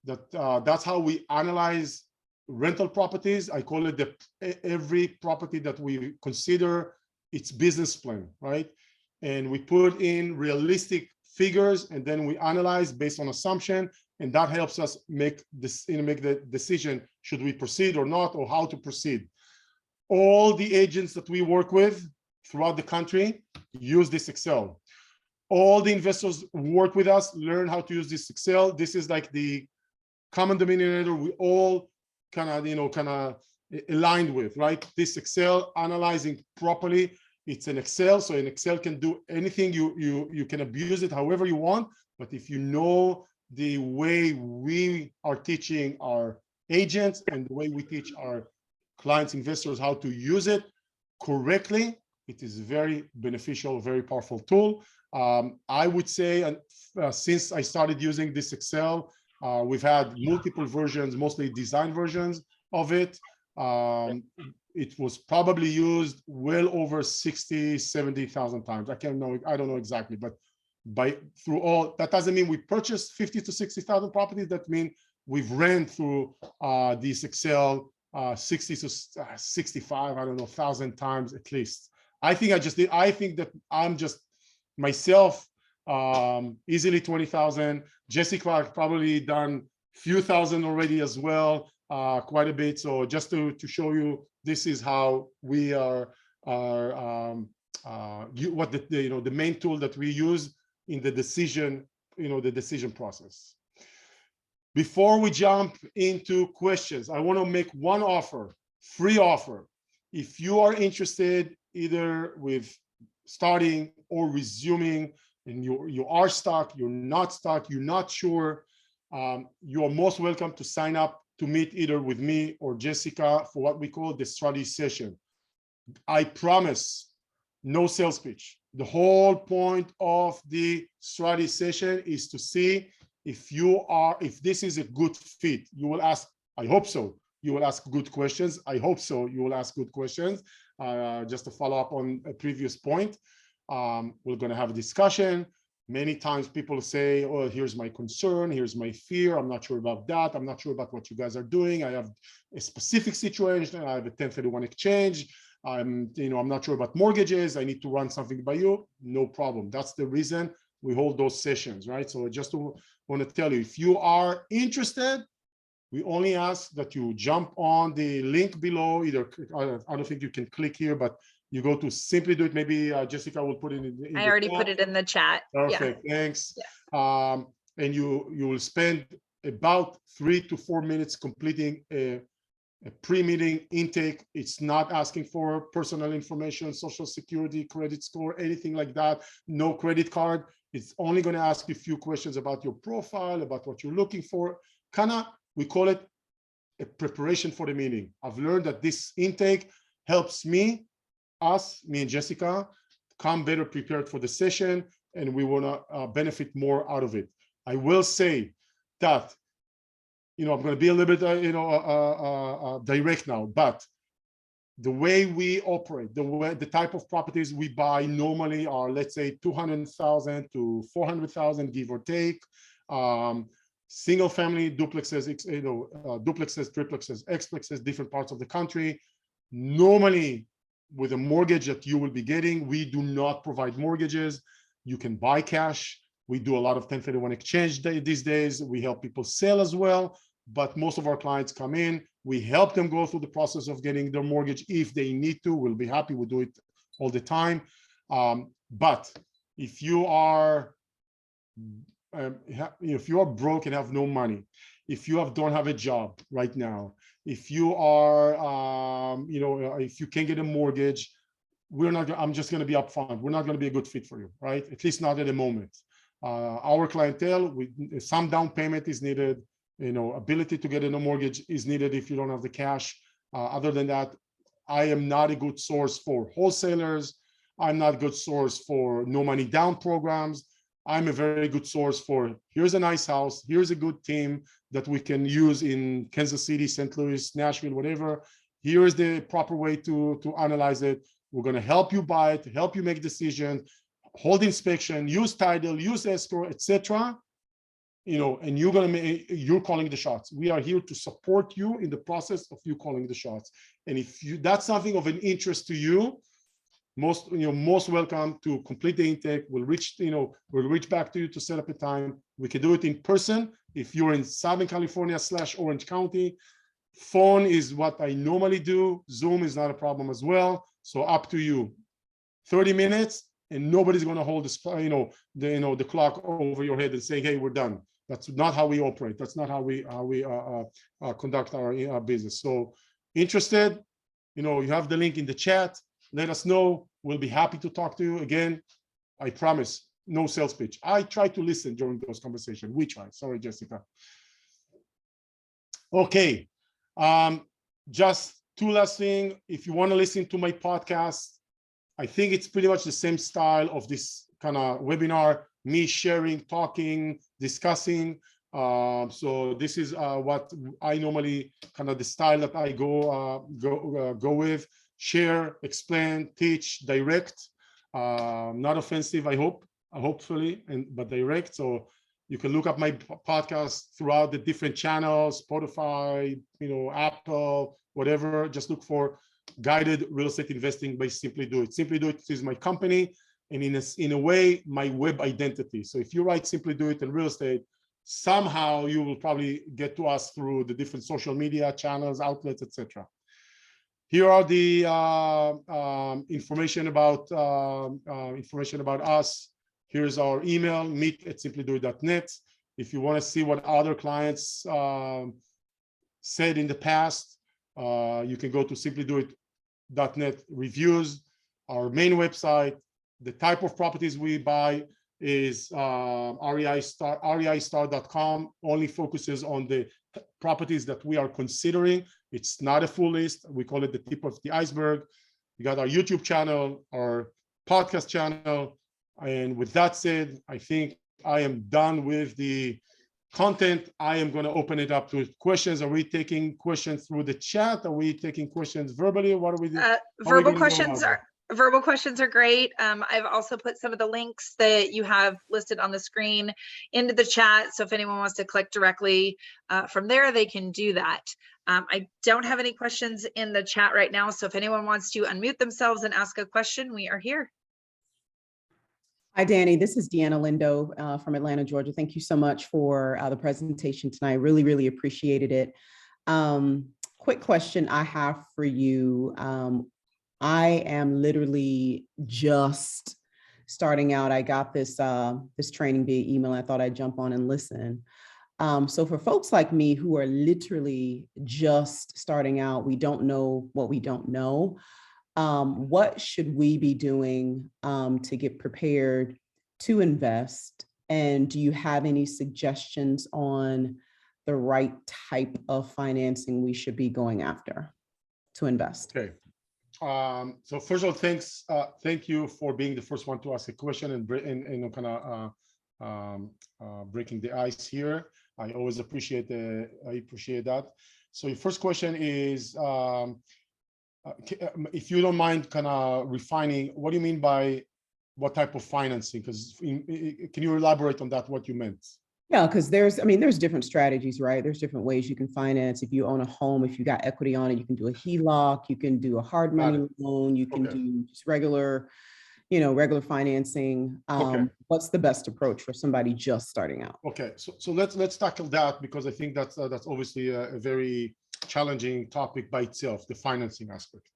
That's how we analyze rental properties. I call it every property that we consider its business plan, right? And we put in realistic figures, and then we analyze based on assumption, and that helps us make the decision, should we proceed or not, or how to proceed. All the agents that we work with throughout the country use this Excel. All the investors who work with us learn how to use this Excel. This is like the common denominator we all kind of aligned with, right? This Excel, analyzing properly. It's an Excel, so an Excel can do anything. You can abuse it however you want, but if you know the way we are teaching our agents and the way we teach our clients, investors, how to use it correctly, it is very beneficial, very powerful tool. I would say, since I started using this Excel, we've had multiple versions, mostly design versions of it. It was probably used well over 60, 70,000 times. I don't know exactly, but through all, that doesn't mean we purchased 50 to 60,000 properties. That means we've ran through this Excel 60 to 65, I don't know, 1,000 times at least. I think that I'm just myself, easily 20,000. Jessica probably done few thousand already as well, quite a bit. So just to show you, this is how we are what the main tool that we use in the decision, the decision process. Before we jump into questions, I want to make one offer, free offer. If you are interested either with starting or resuming, and you are stuck, you're not stuck, you're not sure, you are most welcome to sign up to meet either with me or Jessica for what we call the strategy session. I promise, no sales pitch. The whole point of the strategy session is to see if this is a good fit. You will ask, I hope so. you will ask good questions. I hope so. You will ask good questions. Just to follow up on a previous point, we're going to have a discussion. Many times people say, oh, here's my concern, here's my fear, I'm not sure about that, I'm not sure about what you guys are doing, I have a specific situation, I have a 1031 exchange, I'm not sure about mortgages, I need to run something by you. No problem. That's the reason we hold those sessions, right? So I just want to tell you, if you are interested, we only ask that you jump on the link below. Either, I don't think you can click here, but you go to Simply Do It. Maybe Jessica will put it in I already put it in the chat. Perfect, yeah. Thanks. Yeah. And you will spend about 3 to 4 minutes completing a pre-meeting intake. It's not asking for personal information, social security, credit score, anything like that. No credit card. It's only going to ask you a few questions about your profile, about what you're looking for. We call it a preparation for the meeting. I've learned that this intake helps me and Jessica, come better prepared for the session, and we want to benefit more out of it. I will say that, I'm going to be a little bit, direct now, but the way we operate, the type of properties we buy normally are, let's say, 200,000 to 400,000, give or take. Single family duplexes, duplexes, triplexes, explexes, different parts of the country. Normally, with a mortgage that you will be getting, we do not provide mortgages. You can buy cash. We do a lot of 1031 exchange these days. We help people sell as well, but most of our clients come in. We help them go through the process of getting their mortgage if they need to. We'll be happy. We do it all the time. But if you are broke and have no money, if you don't have a job right now, if you are, if you can't get a mortgage, I'm just going to be upfront. We're not going to be a good fit for you, right? At least not at the moment. Our clientele, some down payment is needed. Ability to get a mortgage is needed if you don't have the cash. Other than that, I am not a good source for wholesalers. I'm not a good source for no money down programs. I'm a very good source for, here's a nice house, here's a good team that we can use in Kansas City, St. Louis, Nashville, whatever. Here's the proper way to analyze it. We're going to help you buy it, help you make decisions, hold inspection, use title, use escrow, etc. And you're calling the shots. We are here to support you in the process of you calling the shots. And if that's something of an interest to you, most welcome to complete the intake. We'll reach back to you to set up a time. We can do it in person if you're in Southern California / Orange County. Phone is what I normally do. Zoom is not a problem as well. So up to you. 30 minutes, and nobody's going to hold the clock over your head and say, "Hey, we're done." That's not how we operate. That's not how we conduct our business. So, interested? You have the link in the chat. Let us know. We'll be happy to talk to you. Again, I promise, no sales pitch. I try to listen during those conversations. We try. Sorry, Jessica. Okay. Just two last things. If you want to listen to my podcast, I think it's pretty much the same style of this kind of webinar, me sharing, talking, discussing. So this is what I normally the style that I go with. Share, explain, teach, direct, not offensive, I hope, hopefully, but direct. So you can look up my podcast throughout the different channels, Spotify, Apple, whatever. Just look for Guided Real Estate Investing by Simply Do It. Simply Do It is my company, and in a way, my web identity. So if you write Simply Do It in real estate, somehow you will probably get to us through the different social media channels, outlets, etc. Here are the information about us. Here's our email, meet@simplydoit.net. If you want to see what other clients said in the past, you can go to simplydoit.net reviews, our main website. The type of properties we buy is reistar.com, only focuses on the properties that we are considering. It's not a full list. We call it the tip of the iceberg. We got our YouTube channel, our podcast channel. And with that said, I think I am done with the content, I am going to open it up to questions. Are we taking questions through the chat? Are we taking questions verbally? What are we doing? Verbal questions are great. I've also put some of the links that you have listed on the screen into the chat. So if anyone wants to click directly from there, they can do that. I don't have any questions in the chat right now. So if anyone wants to unmute themselves and ask a question, we are here. Hi, Dani. This is Deanna Lindo from Atlanta, Georgia. Thank you so much for the presentation tonight. Really, really appreciated it. Quick question I have for you. I am literally just starting out. I got this this training via email. I thought I'd jump on and listen. So for folks like me who are literally just starting out, we don't know what we don't know. What should we be doing to get prepared to invest? And do you have any suggestions on the right type of financing we should be going after to invest? Okay. So first of all, thank you for being the first one to ask a question and kind of breaking the ice here. I always appreciate that. So your first question is, if you don't mind kind of refining, what do you mean by what type of financing? Because can you elaborate on that, what you meant? Yeah, because there's different strategies, right? There's different ways you can finance. If you own a home, if you got equity on it, you can do a HELOC, you can do a hard money loan, you can do just regular financing. What's the best approach for somebody just starting out? Okay, so let's tackle that, because I think that's obviously a very challenging topic by itself, the financing aspect.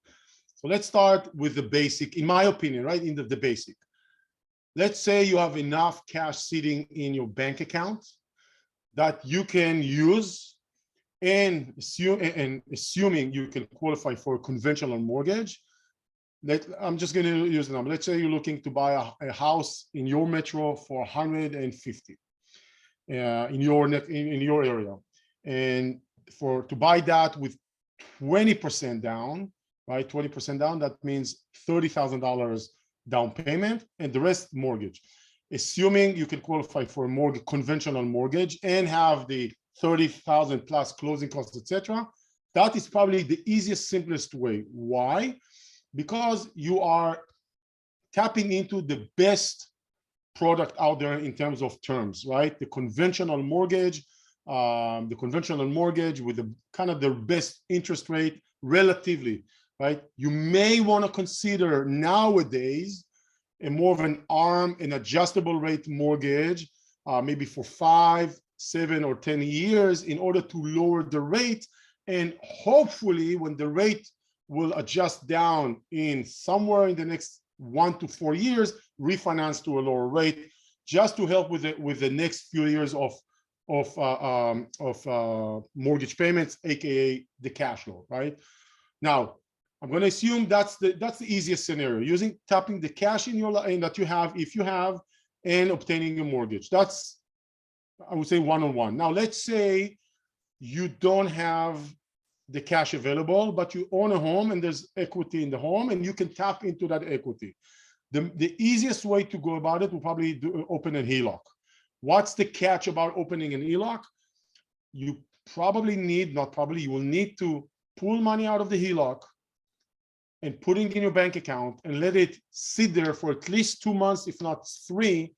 So let's start with the basic, in my opinion, right? In the basic. Let's say you have enough cash sitting in your bank account that you can use, and assuming you can qualify for a conventional mortgage. I'm just going to use the number. Let's say you're looking to buy a house in your metro for 150 in your area, and to buy that with 20% down, right? 20% down, that means $30,000 down payment and the rest mortgage. Assuming you can qualify for a mortgage, conventional mortgage, and have the 30,000 plus closing costs, etc. That is probably the easiest, simplest way. Why? Because you are tapping into the best product out there in terms of terms, right? The conventional mortgage with the kind of the best interest rate relatively, right? You may want to consider nowadays a more of an adjustable rate mortgage, maybe for 5, 7, or 10 years, in order to lower the rate. And hopefully when the rate will adjust down in somewhere in the next 1 to 4 years, refinance to a lower rate, just to help with the next few years of mortgage payments, aka the cash flow, right? Now, I'm going to assume that's the easiest scenario, tapping the cash in that you have, if you have, and obtaining a mortgage. That's, I would say, one-on-one. Now, let's say you don't have the cash available, but you own a home and there's equity in the home, and you can tap into that equity. The easiest way to go about it will probably open a HELOC. What's the catch about opening an HELOC? You probably need, not probably, you will need to pull money out of the HELOC and put it in your bank account and let it sit there for at least 2 months, if not 3,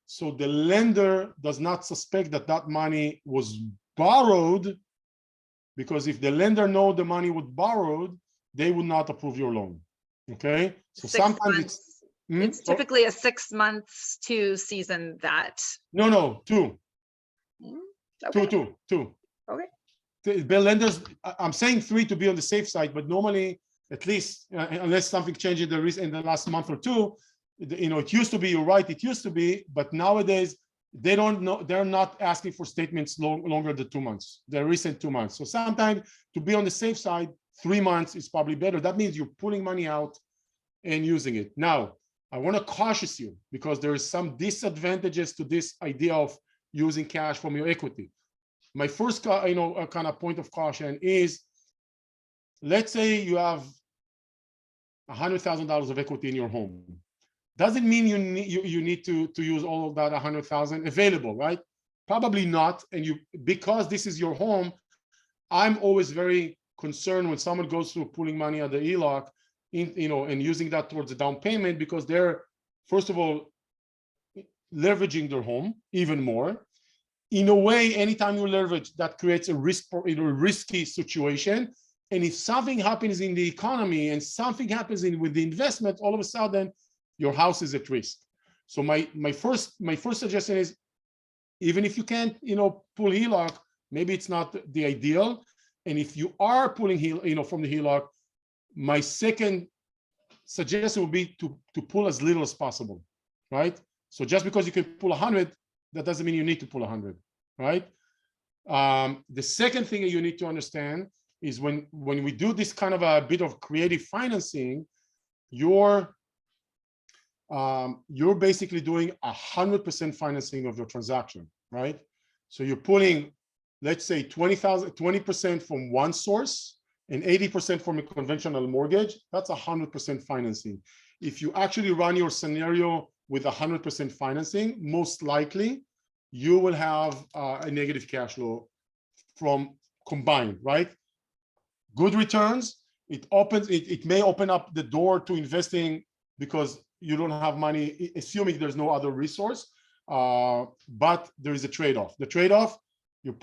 so the lender does not suspect that money was borrowed, because if the lender know the money was borrowed, they would not approve your loan. Okay, so sometimes it's typically a 6 months to season that. No, 2. Okay. Two. Okay. The lenders, I'm saying 3 to be on the safe side, but normally, at least unless something changed in the last month or 2, it used to be, you're right, it used to be, but nowadays they don't know, they're not asking for statements longer than 2 months, the recent 2 months. So sometimes, to be on the safe side, 3 months is probably better. That means you're pulling money out and using it. Now, I want to caution you, because there is some disadvantages to this idea of using cash from your equity. My first kind of point of caution is, let's say you have $100,000 of equity in your home. Doesn't mean you need to use all of that 100,000 available, right? Probably not. And because this is your home, I'm always very concerned when someone goes through pulling money at the HELOC, and using that towards the down payment, because they're, first of all, leveraging their home even more. In a way, anytime you leverage, that creates a risky situation. And if something happens in the economy and something happens with the investment, all of a sudden your house is at risk. So my first suggestion is, even if you can't, pull HELOC, maybe it's not the ideal. And if you are pulling from the HELOC, my second suggestion would be to pull as little as possible, right? So just because you can pull 100, that doesn't mean you need to pull 100, right? The second thing that you need to understand is when we do this kind of a bit of creative financing, you're basically doing 100% financing of your transaction, right? So you're pulling, let's say 20% from one source and 80% from a conventional mortgage. That's 100% financing. If you actually run your scenario with 100% financing, most likely you will have a negative cash flow from combined, right? Good returns. It may open up the door to investing because you don't have money, assuming there's no other resource, but there is a trade-off. The trade-off, you're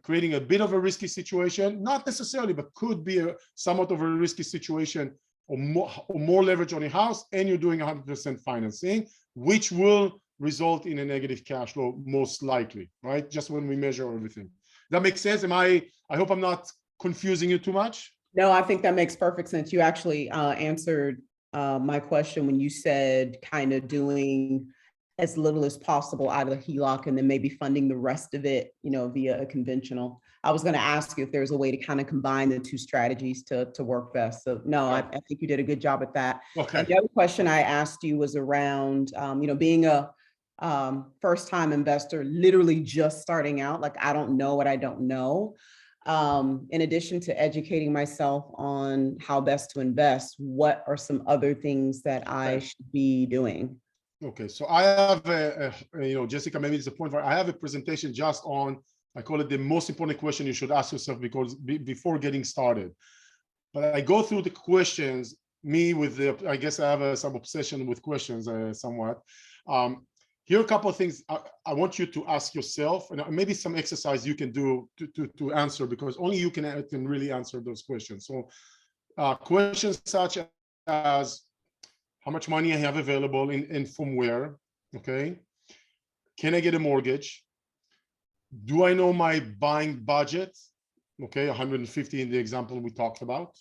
creating a bit of a risky situation, not necessarily, but could be somewhat of a risky situation, or more leverage on your house, and you're doing 100% financing, which will result in a negative cash flow, most likely, right? Just when we measure everything. That makes sense? I hope I'm not confusing you too much. No, I think that makes perfect sense. You actually answered my question when you said kind of doing as little as possible out of the HELOC and then maybe funding the rest of it, via a conventional. I was going to ask you if there's a way to kind of combine the two strategies to work best. So no, I think you did a good job at that. Okay. And the other question I asked you was around, being a first-time investor, literally just starting out, like I don't know what I don't know. In addition to educating myself on how best to invest, what are some other things that I should be doing? Okay, so I have Jessica, maybe it's a point where I have a presentation just on, I call it the most important question you should ask yourself before getting started. But I go through the questions, I guess I have some obsession with questions somewhat. Here are a couple of things I want you to ask yourself, and maybe some exercise you can do to answer, because only you can really answer those questions. So questions such as, how much money I have available and from where, okay? Can I get a mortgage? Do I know my buying budget? Okay, 150 in the example we talked about.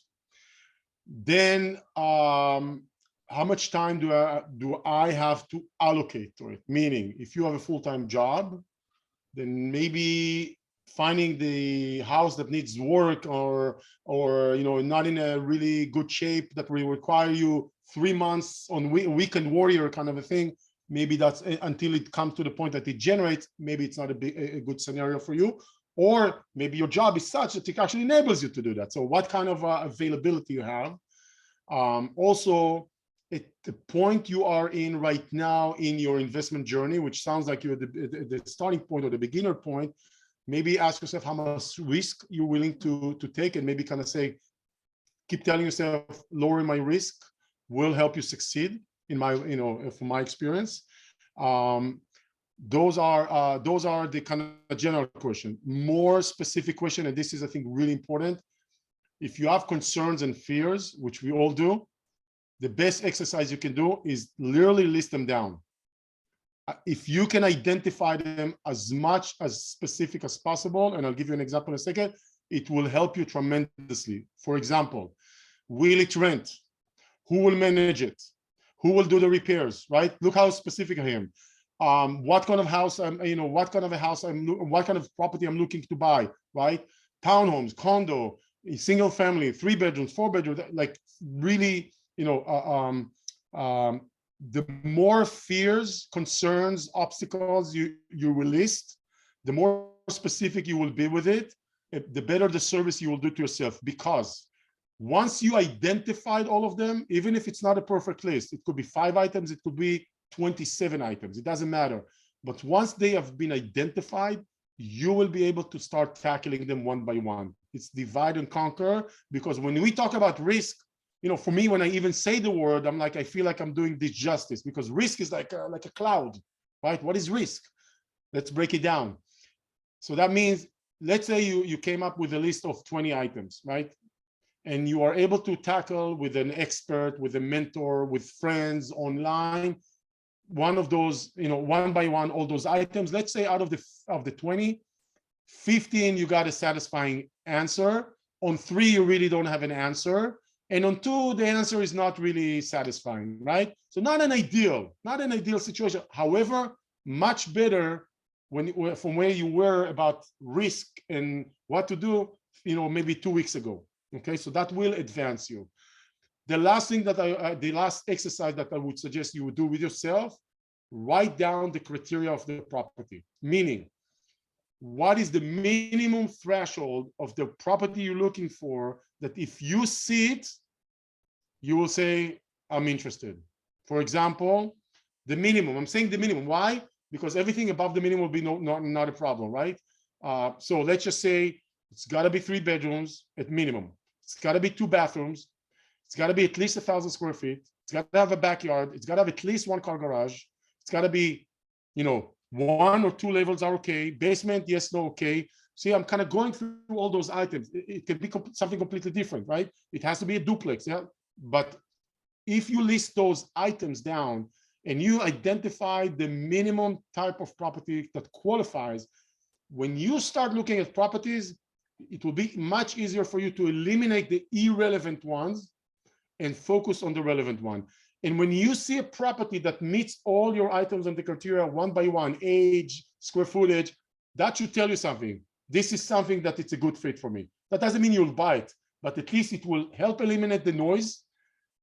Then how much time do I have to allocate to it? Meaning, if you have a full-time job, then maybe finding the house that needs work or not in a really good shape that will require you 3 months on weekend warrior kind of a thing, maybe that's until it comes to the point that it generates, maybe it's not a good scenario for you. Or maybe your job is such that it actually enables you to do that. So what kind of availability you have? Also, at the point you are in right now in your investment journey, which sounds like you're at the starting point or the beginner point, maybe ask yourself how much risk you're willing to take, and maybe kind of say, keep telling yourself, lowering my risk will help you succeed in from my experience. Those are the kind of general question. More specific question, and this is, I think, really important. If you have concerns and fears, which we all do, the best exercise you can do is literally list them down. If you can identify them as much as specific as possible, and I'll give you an example in a second, it will help you tremendously. For example, will it rent? Who will manage it? Who will do the repairs, right? Look how specific I am. What kind of house what kind of property I'm looking to buy, right? Townhomes, condo, single family, 3 bedrooms, 4 bedrooms, like really, the more fears, concerns, obstacles you will list, the more specific you will be with it, the better the service you will do to yourself. Because once you identified all of them, even if it's not a perfect list, it could be 5 items, it could be 27 items, it doesn't matter. But once they have been identified, you will be able to start tackling them one by one. It's divide and conquer, because when we talk about risk, for me, when I even say the word, I'm like, I feel like I'm doing disjustice, because risk is like a cloud, right? What is risk? Let's break it down. So that means, let's say you came up with a list of 20 items, right? And you are able to tackle with an expert, with a mentor, with friends online, one of those, one by one, all those items. Let's say out of the 20, 15, you got a satisfying answer. On 3, you really don't have an answer. And on 2, the answer is not really satisfying, right? So not an ideal situation. However, much better from where you were about risk and what to do, maybe 2 weeks ago. Okay, so that will advance you. The last thing the last exercise that I would suggest you would do with yourself, write down the criteria of the property. Meaning, what is the minimum threshold of the property you're looking for, that if you see it, you will say, I'm interested. For example, the minimum, I'm saying the minimum. Why? Because everything above the minimum will be not a problem, right? So let's just say it's got to be 3 bedrooms at minimum. It's got to be 2 bathrooms. It's got to be at least 1,000 square feet. It's got to have a backyard. It's got to have at least 1 car garage. It's got to be, 1 or 2 levels are okay. Basement, yes, no, okay. See, I'm kind of going through all those items. It can be something completely different, right? It has to be a duplex, yeah. But if you list those items down and you identify the minimum type of property that qualifies, when you start looking at properties, it will be much easier for you to eliminate the irrelevant ones and focus on the relevant one. And when you see a property that meets all your items and the criteria one by one, age, square footage, that should tell you something. This is something that it's a good fit for me. That doesn't mean you'll buy it, but at least it will help eliminate the noise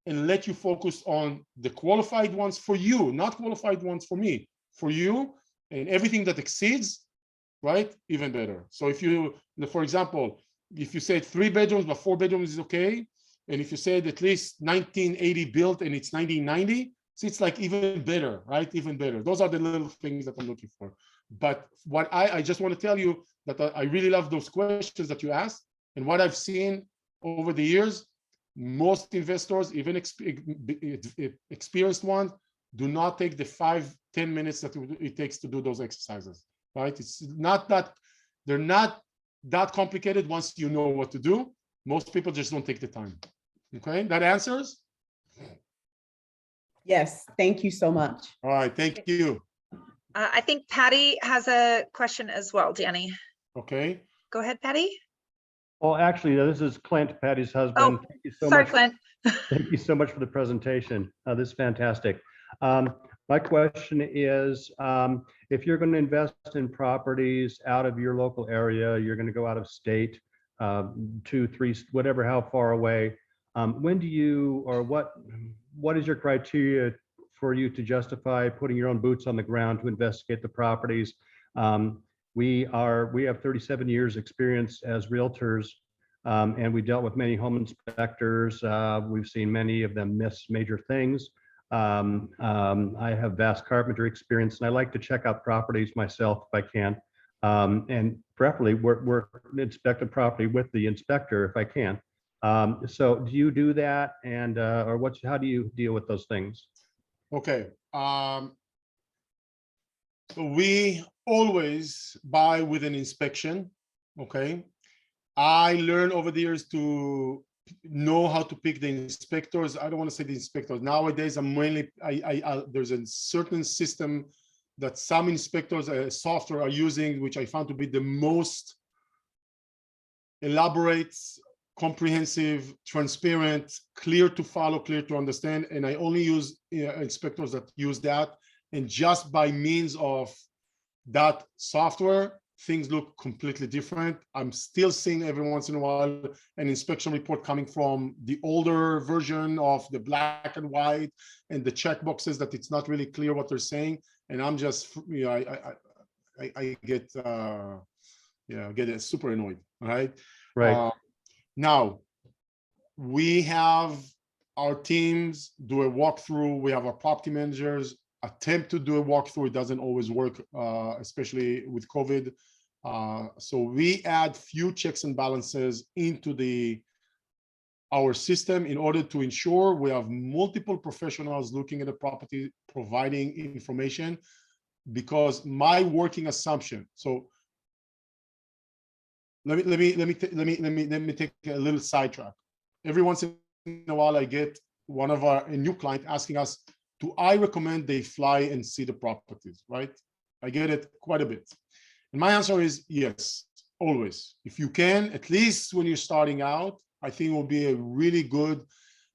and let you focus on the qualified ones for you, not qualified ones for me, for you, and everything that exceeds, right, even better. So if you, for example, if you said 3 bedrooms, but 4 bedrooms is okay, and if you said at least 1980 built and it's 1990, so it's like even better, right? Even better. Those are the little things that I'm looking for. But what I just want to tell you that I really love those questions that you asked, and what I've seen over the years, most investors, even experienced ones, do not take the 5-10 minutes that it takes to do those exercises, right? It's not that, they're not that complicated once you know what to do. Most people just don't take the time. Okay, that answers? Yes, thank you so much. All right, thank you. I think Patty has a question as well, Dani. Okay. Go ahead, Patty. Well, actually, this is Clint, Patty's husband. Oh, thank you so sorry, much. Clint. Thank you so much for the presentation. This is fantastic. My question is, if you're going to invest in properties out of your local area, you're going to go out of state, 2, 3, whatever, how far away, when do you, or what is your criteria for you to justify putting your own boots on the ground to investigate the properties? We have 37 years experience as realtors, and we dealt with many home inspectors. We've seen many of them miss major things. I have vast carpentry experience, and I like to check out properties myself if I can, and preferably inspect a property with the inspector if I can. So do you do that, and or how do you deal with those things? Okay. So we always buy with an inspection. Okay. I learned over the years to know how to pick the inspectors. I don't want to say the inspectors. Nowadays, I'm mainly, there's a certain system that some inspectors, software are using, which I found to be the most elaborate, comprehensive, transparent, clear to follow, clear to understand. And I only use inspectors that use that. And just by means of that software, things look completely different. I'm still seeing every once in a while an inspection report coming from the older version of the black and white and the check boxes that it's not really clear what they're saying. And I'm just, I get super annoyed, right? Right. Now, we have our teams do a walkthrough. We have our property managers attempt to do a walkthrough. It doesn't always work, especially with COVID. So we add few checks and balances into our system in order to ensure we have multiple professionals looking at the property, providing information, because my working assumption. So let me take a little sidetrack. Every once in a while, I get a new client asking us, do I recommend they fly and see the properties, right? I get it quite a bit. And my answer is yes, always. If you can, at least when you're starting out, I think it will be a really good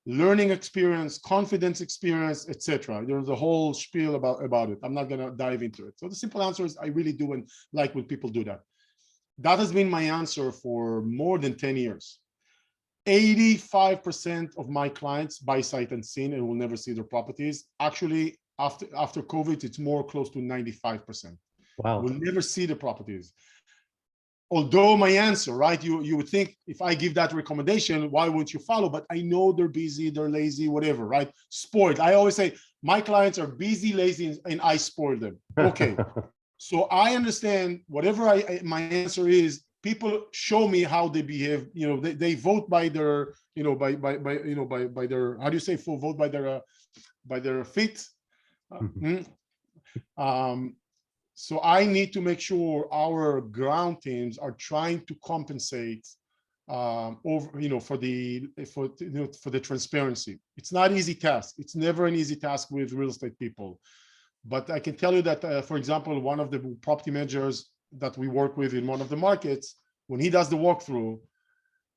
learning experience, confidence experience, etc. There's a whole spiel about it. I'm not going to dive into it. So the simple answer is I really do and like when people do that. That has been my answer for more than 10 years. 85% of my clients buy sight unseen and will never see their properties. Actually, after COVID, it's more close to 95%. Wow. Will never see the properties. Although my answer, right, you would think if I give that recommendation, why wouldn't you follow? But I know they're busy, they're lazy, whatever, right? Spoiled. I always say my clients are busy, lazy, and I spoil them. Okay. So I understand whatever my answer is. People show me how they behave. You know, they vote by their, you know, by their, how do you say, full vote by their feet. So I need to make sure our ground teams are trying to compensate over, you know, for the transparency. It's not an easy task. It's never an easy task with real estate people. But I can tell you that, for example, one of the property managers that we work with in one of the markets, when he does the walkthrough,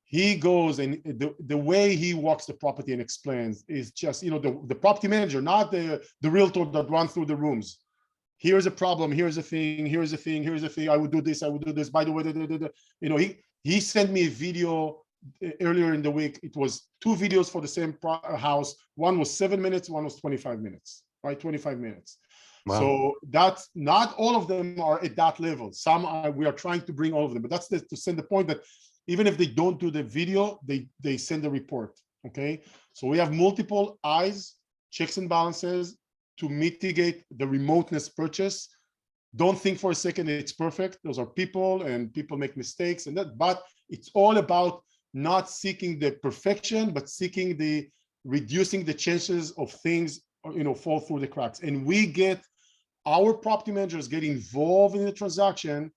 he goes and the way he walks the property and explains is just, you know, the property manager, not the realtor that runs through the rooms. Here's a problem, here's a thing, here's a thing, here's a thing, I would do this, I would do this, by the way, you know, he sent me a video earlier in the week. It was 2 videos for the same house. One was 7 minutes, one was 25 minutes, right? 25 minutes. Wow. So that's not all of them are at that level. Some we are trying to bring all of them, but that's to send the point that even if they don't do the video, they send a report, okay? So we have multiple eyes, checks and balances to mitigate the remoteness purchase. Don't think for a second it's perfect. Those are people and people make mistakes and that, but it's all about not seeking the perfection, but seeking reducing the chances of things, you know, fall through the cracks. And our property managers get involved in the transaction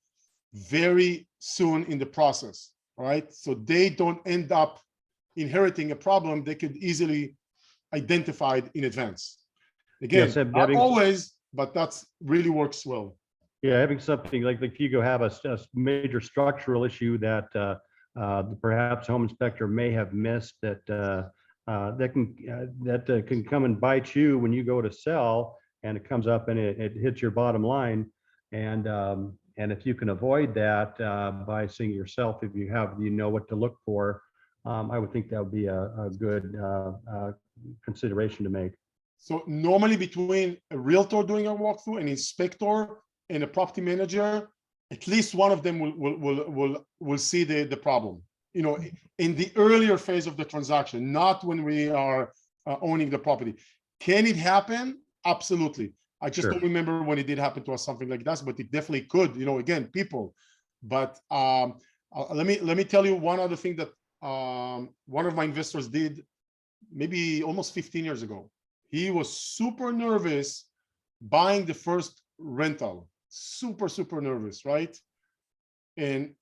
very soon in the process, right? So they don't end up inheriting a problem they could easily identify it in advance. Again, yes, not always, but that's really works well. Yeah, having something like if you have a major structural issue that perhaps home inspector may have missed that can come and bite you when you go to sell, and it comes up and it hits your bottom line, and if you can avoid that by seeing yourself, if you know what to look for, I would think that would be a good consideration to make. So normally between a realtor doing a walkthrough, an inspector, and a property manager, at least one of them will see the problem, you know, in the earlier phase of the transaction, not when we are owning the property. Can it happen? Absolutely. I just don't remember when it did happen to us, something like that, but it definitely could, you know, again, people. But let me tell you one other thing that one of my investors did maybe almost 15 years ago. He was super nervous buying the first rental, super nervous, right? And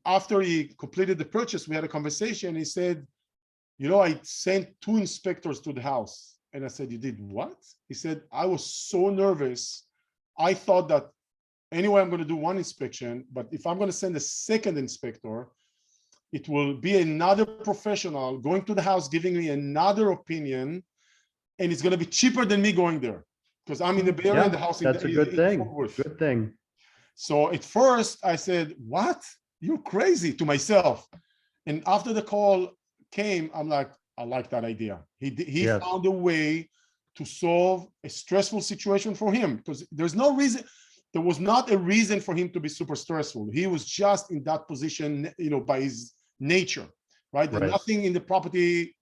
after he completed the purchase, we had a conversation. He said, you know, I sent 2 inspectors to the house. And I said, you did what? He said, I was so nervous. I thought that anyway, I'm going to do 1 inspection, but if I'm going to send a second inspector, it will be another professional going to the house, giving me another opinion, and it's going to be cheaper than me going there because I'm in the Bay Area and the house. That's a good thing. Good thing. So at first I said, what? You're crazy, to myself. And after the call came, I'm like, I like that idea. He found a way to solve a stressful situation for him because there's no reason. There was not a reason for him to be super stressful. He was just in that position, you know, by his nature, right? Nothing in the property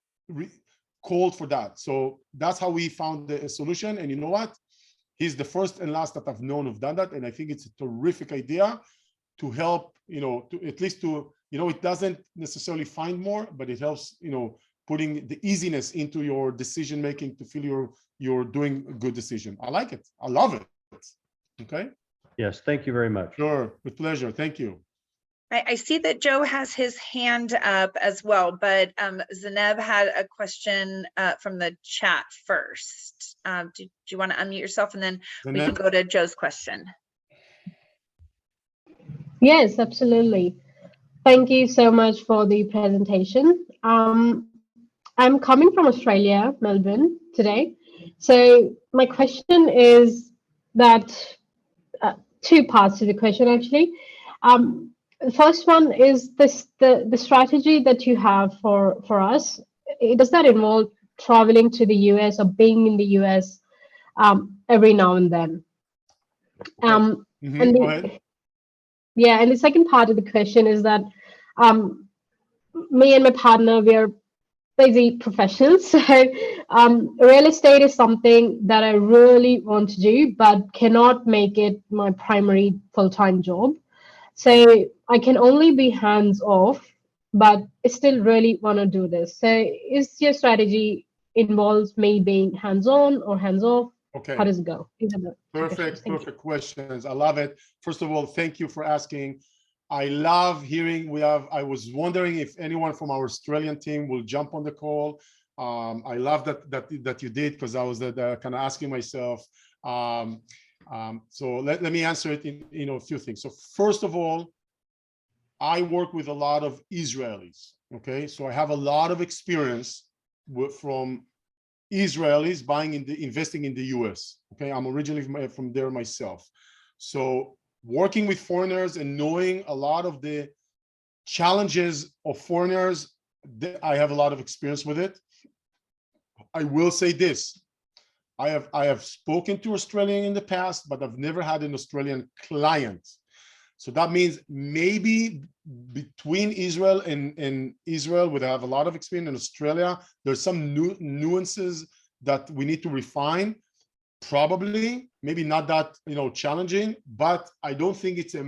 called for that. So that's how we found the solution. And you know what? He's the first and last that I've known who've done that, and I think it's a terrific idea to help, to at least to, it doesn't necessarily find more, but it helps, putting the easiness into your decision making to feel you're doing a good decision. I like it. I love it. Okay. Yes, thank you very much. Sure, with pleasure. Thank you. I see that Joe has his hand up as well, but Zeneb had a question from the chat first. Do you want to unmute yourself, and then we can go to Joe's question? Yes, absolutely. Thank you so much for the presentation. I'm coming from Australia, Melbourne, today. So my question is that two parts to the question, actually. The first one is the strategy that you have for us. Does that involve traveling to the US or being in the US every now and then? Go ahead. Yeah, and the second part of the question is that me and my partner, we are busy professionals. So real estate is something that I really want to do, but cannot make it my primary full-time job. So I can only be hands off, but I still really want to do this. So is your strategy involves me being hands on or hands off? Okay. How does it go? Perfect questions. I love it. First of all, thank you for asking. I love hearing. I was wondering if anyone from our Australian team will jump on the call. I love that you did, because I was kind of asking myself. So let me answer it in a few things. So first of all, I work with a lot of Israelis. Okay, so I have a lot of experience from Israelis investing in the US. Okay, I'm originally from there myself. So working with foreigners and knowing a lot of the challenges of foreigners, I have a lot of experience with it. I will say this. I have spoken to Australian in the past, but I've never had an Australian client. So that means maybe between Israel and Israel, we have a lot of experience. In Australia, there's some nuances that we need to refine. Probably, maybe not that challenging, but I don't think it's a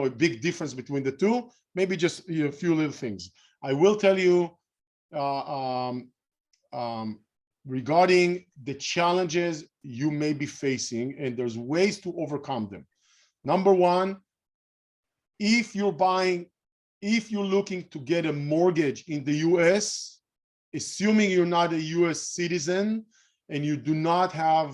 a big difference between the two. Maybe just a few little things. I will tell you regarding the challenges you may be facing, and there's ways to overcome them. Number one, if you're looking to get a mortgage in the US, assuming you're not a US citizen and you do not have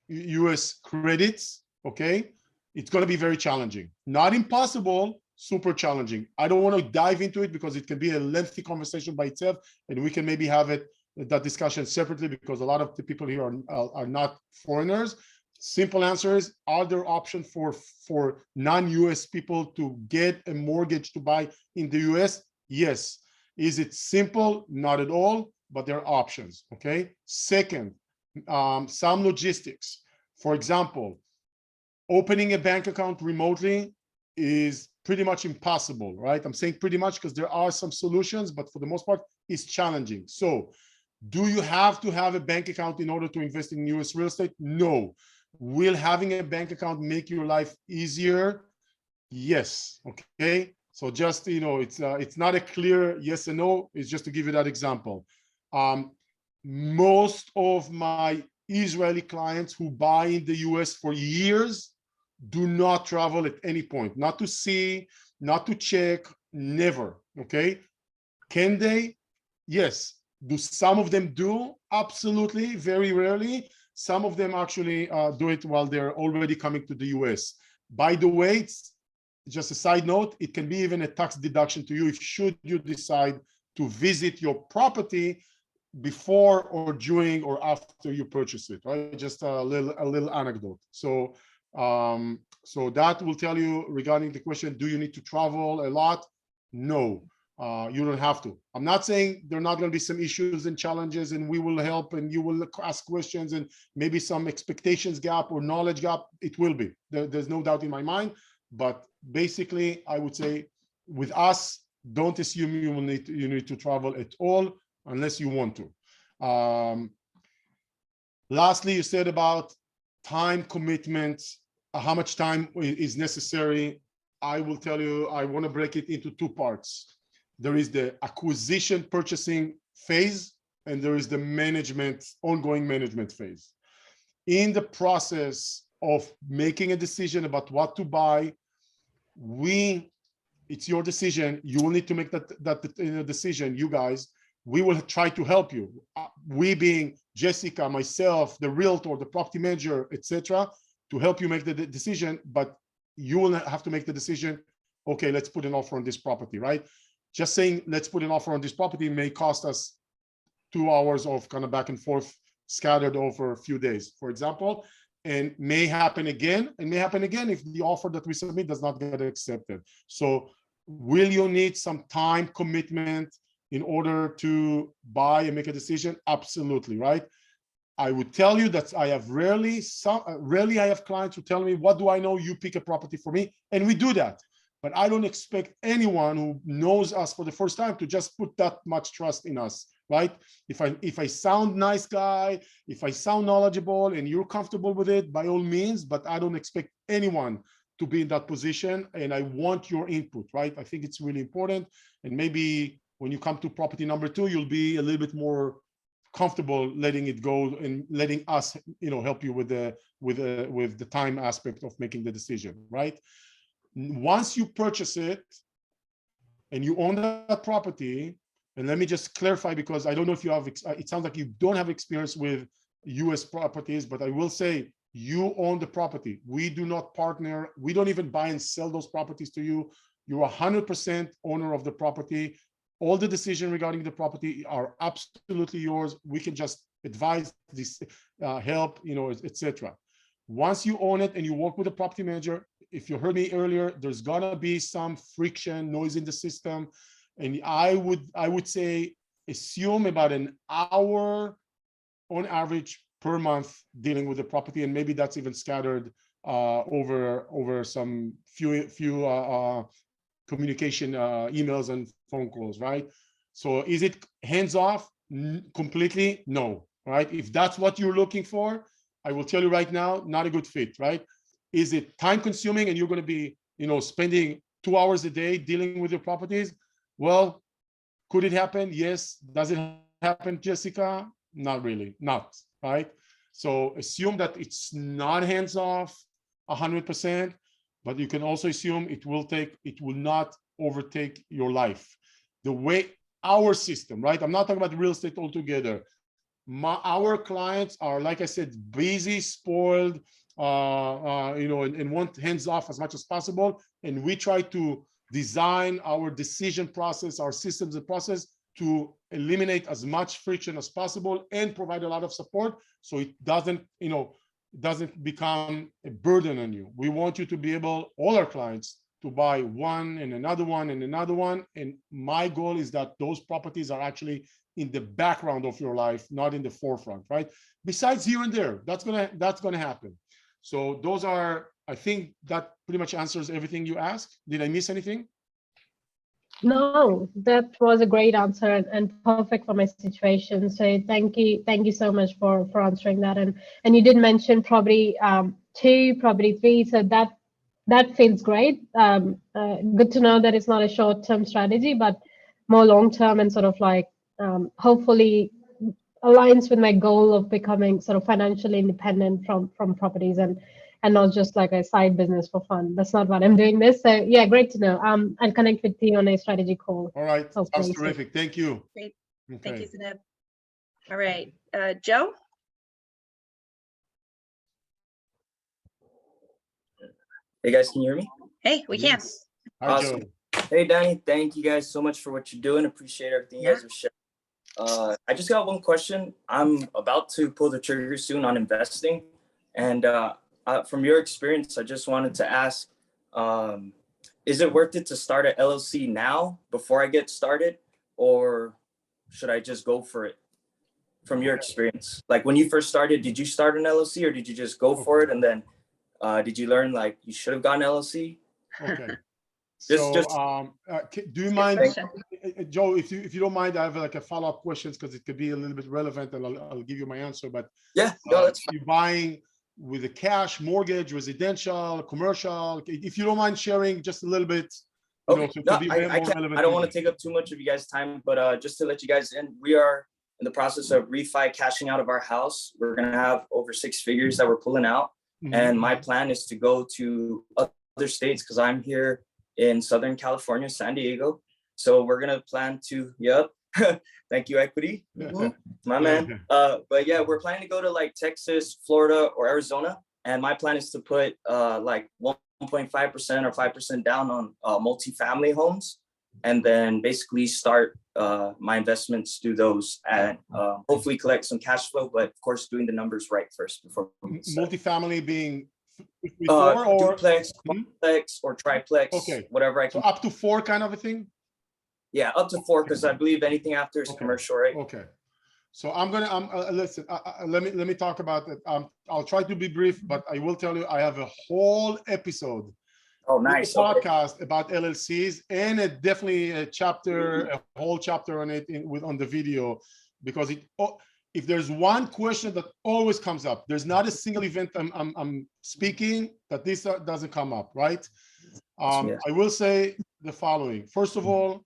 US credits, okay, it's going to be very challenging. Not impossible, super challenging. I don't want to dive into it because it can be a lengthy conversation by itself, and we can maybe have that discussion separately, because a lot of the people here are not foreigners. Simple answer is, are there options for non-US people to get a mortgage to buy in the US? Yes. Is it simple? Not at all, but there are options, okay? Second, some logistics. For example, opening a bank account remotely is pretty much impossible, right? I'm saying pretty much because there are some solutions, but for the most part, it's challenging. So do you have to have a bank account in order to invest in US real estate? No. Will having a bank account make your life easier? Yes, okay? So just, it's not a clear yes and no, it's just to give you that example. Most of my Israeli clients who buy in the US for years do not travel at any point, not to see, not to check, never, okay? Can they? Yes. Do some of them do? Absolutely, very rarely. Some of them actually do it while they're already coming to the US. By the way, it's just a side note, it can be even a tax deduction to you should you decide to visit your property before or during or after you purchase it, right? Just a little anecdote. So that will tell you regarding the question, do you need to travel a lot? No, you don't have to. I'm not saying there are not going to be some issues and challenges, and we will help and you will ask questions and maybe some expectations gap or knowledge gap. It will be. There's no doubt in my mind. But basically, I would say with us, don't assume you need to travel at all unless you want to. Lastly, you said about time commitment, how much time is necessary. I will tell you, I want to break it into two parts. There is the acquisition purchasing phase, and there is the ongoing management phase. In the process of making a decision about what to buy, it's your decision. You will need to make that decision, you guys. We will try to help you. We being Jessica, myself, the realtor, the property manager, etc., to help you make the decision, but you will have to make the decision, okay, let's put an offer on this property, right? Just saying, let's put an offer on this property may cost us 2 hours of kind of back and forth scattered over a few days, for example, and may happen again if the offer that we submit does not get accepted. So will you need some time commitment in order to buy and make a decision? Absolutely, right? I would tell you that I have rarely I have clients who tell me, what do I know? You pick a property for me. And we do that. But I don't expect anyone who knows us for the first time to just put that much trust in us, right? If I sound nice guy, if I sound knowledgeable and you're comfortable with it, by all means, but I don't expect anyone to be in that position. And I want your input, right? I think it's really important. And maybe when you come to property number 2, you'll be a little bit more comfortable letting it go and letting us, help you with the time aspect of making the decision, right? Once you purchase it and you own that property, and let me just clarify, because I don't know if you have, it sounds like you don't have experience with US properties, but I will say you own the property. We do not partner. We don't even buy and sell those properties to you. You're 100% owner of the property. All the decisions regarding the property are absolutely yours. We can just advise, this, help, etc. Once you own it and you work with a property manager, if you heard me earlier, there's gonna be some friction, noise in the system, and I would say assume about an hour on average per month dealing with the property, and maybe that's even scattered over some few communication, emails and phone calls, right? So is it hands off? Completely? No, right? If that's what you're looking for, I will tell you right now, not a good fit, right? Is it time consuming and you're going to be, spending 2 hours a day dealing with your properties? Well, could it happen? Yes. Does it happen, Jessica? Not really, not, right? So assume that it's not hands off 100%, but you can also assume it will not overtake your life. The way our system, right? I'm not talking about real estate altogether. Our clients are, like I said, busy, spoiled, and want hands off as much as possible. And we try to design our decision process, our systems and process to eliminate as much friction as possible and provide a lot of support so it doesn't become a burden on you. We want you to be able, all our clients, to buy one and another one and another one. And my goal is that those properties are actually in the background of your life, not in the forefront, right? Besides here and there, that's gonna happen. So those are, I think that pretty much answers everything you asked. Did I miss anything? No, that was a great answer and perfect for my situation. So thank you so much for answering that. And you did mention property 2, property 3. So that feels great. Good to know that it's not a short-term strategy, but more long-term and sort of like hopefully aligns with my goal of becoming sort of financially independent from properties and not just like a side business for fun. That's not what I'm doing this. So yeah, great to know. I'll connect with you on a strategy call. All right, sounds terrific. Thank you. Great. Okay. Thank you, Zineb. All right, Joe? Hey guys, can you hear me? Hey, we can. Yes. Hi, Awesome. Joe. Hey Dani, thank you guys so much for what you're doing. Appreciate everything you guys are sharing. I just got one question. I'm about to pull the trigger soon on investing, and from your experience, I just wanted to ask, is it worth it to start an LLC now before I get started, or should I just go for it? From your experience, like when you first started, did you start an LLC or did you just go for it, and then did you learn like you should have gotten LLC? Okay. Just do you mind Joe, if you don't mind, I have like a follow-up questions because it could be a little bit relevant, and I'll give you my answer. But Yeah, no, that's fine. you're buying with a cash, mortgage, residential, commercial. If you don't mind sharing just a little bit, you know, Okay, so it no, could be more I can't. relevant. I don't want to take up too much of you guys' time, but just to let you guys in, we are in the process of cashing out of our house. We're gonna have over 6 figures that we're pulling out, and my plan is to go to other states because I'm here in Southern California, San Diego. So we're gonna plan to, yep. Thank you, Equity. My man. But yeah, we're planning to go to like Texas, Florida, or Arizona. And my plan is to put like 1.5% or 5% down on multifamily homes, and then basically start my investments through those and hopefully collect some cash flow, but of course doing the numbers right first before multifamily being before or duplex, quadplex, or triplex. Okay, whatever I so can. up to 4 kind of a thing. Yeah, up to 4 because I believe anything after is commercial, right? Okay. So I'm gonna listen. Let me talk about it. I'll try to be brief, but I will tell you I have a whole episode. Oh, nice. Podcast about LLCs, and definitely a chapter, a whole chapter on it on the video, because if there's one question that always comes up, there's not a single event I'm speaking that this doesn't come up, right? I will say the following. First of all,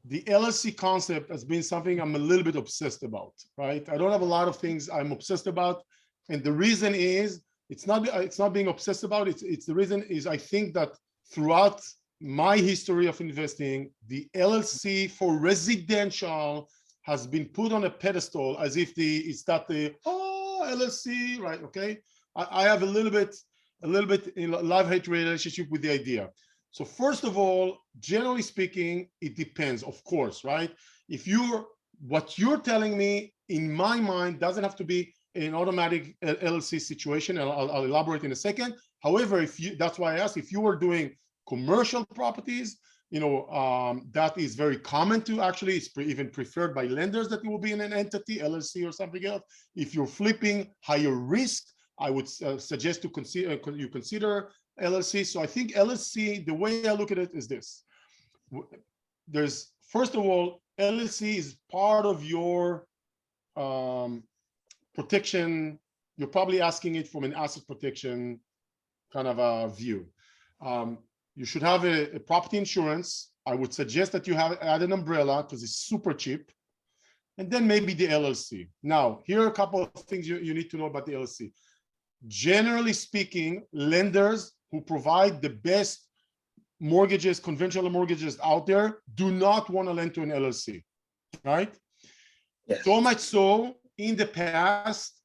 the LLC concept has been something I'm a little bit obsessed about, right? I don't have a lot of things I'm obsessed about, and the reason is it's not being obsessed about. It's the reason is I think that throughout my history of investing, the LLC for residential has been put on a pedestal as if it's not the LLC, right? Okay, I have a little bit in love-hate relationship with the idea. So first of all, generally speaking, it depends, of course, right? What you're telling me, in my mind, doesn't have to be an automatic LLC situation. I'll elaborate in a second. However, that's why I asked, if you were doing commercial properties, you know, that is very common to actually, it's even preferred by lenders that it will be in an entity, LLC or something else. If you're flipping higher risk, I would suggest to consider LLC. So I think LLC, the way I look at it is this. There's, first of all, LLC is part of your protection. You're probably asking it from an asset protection kind of a view. You should have a property insurance. I would suggest that you add an umbrella because it's super cheap. And then maybe the LLC. Now, here are a couple of things you need to know about the LLC. Generally speaking, lenders who provide the best mortgages, conventional mortgages out there, do not want to lend to an LLC, right? Yes. So much so, in the past,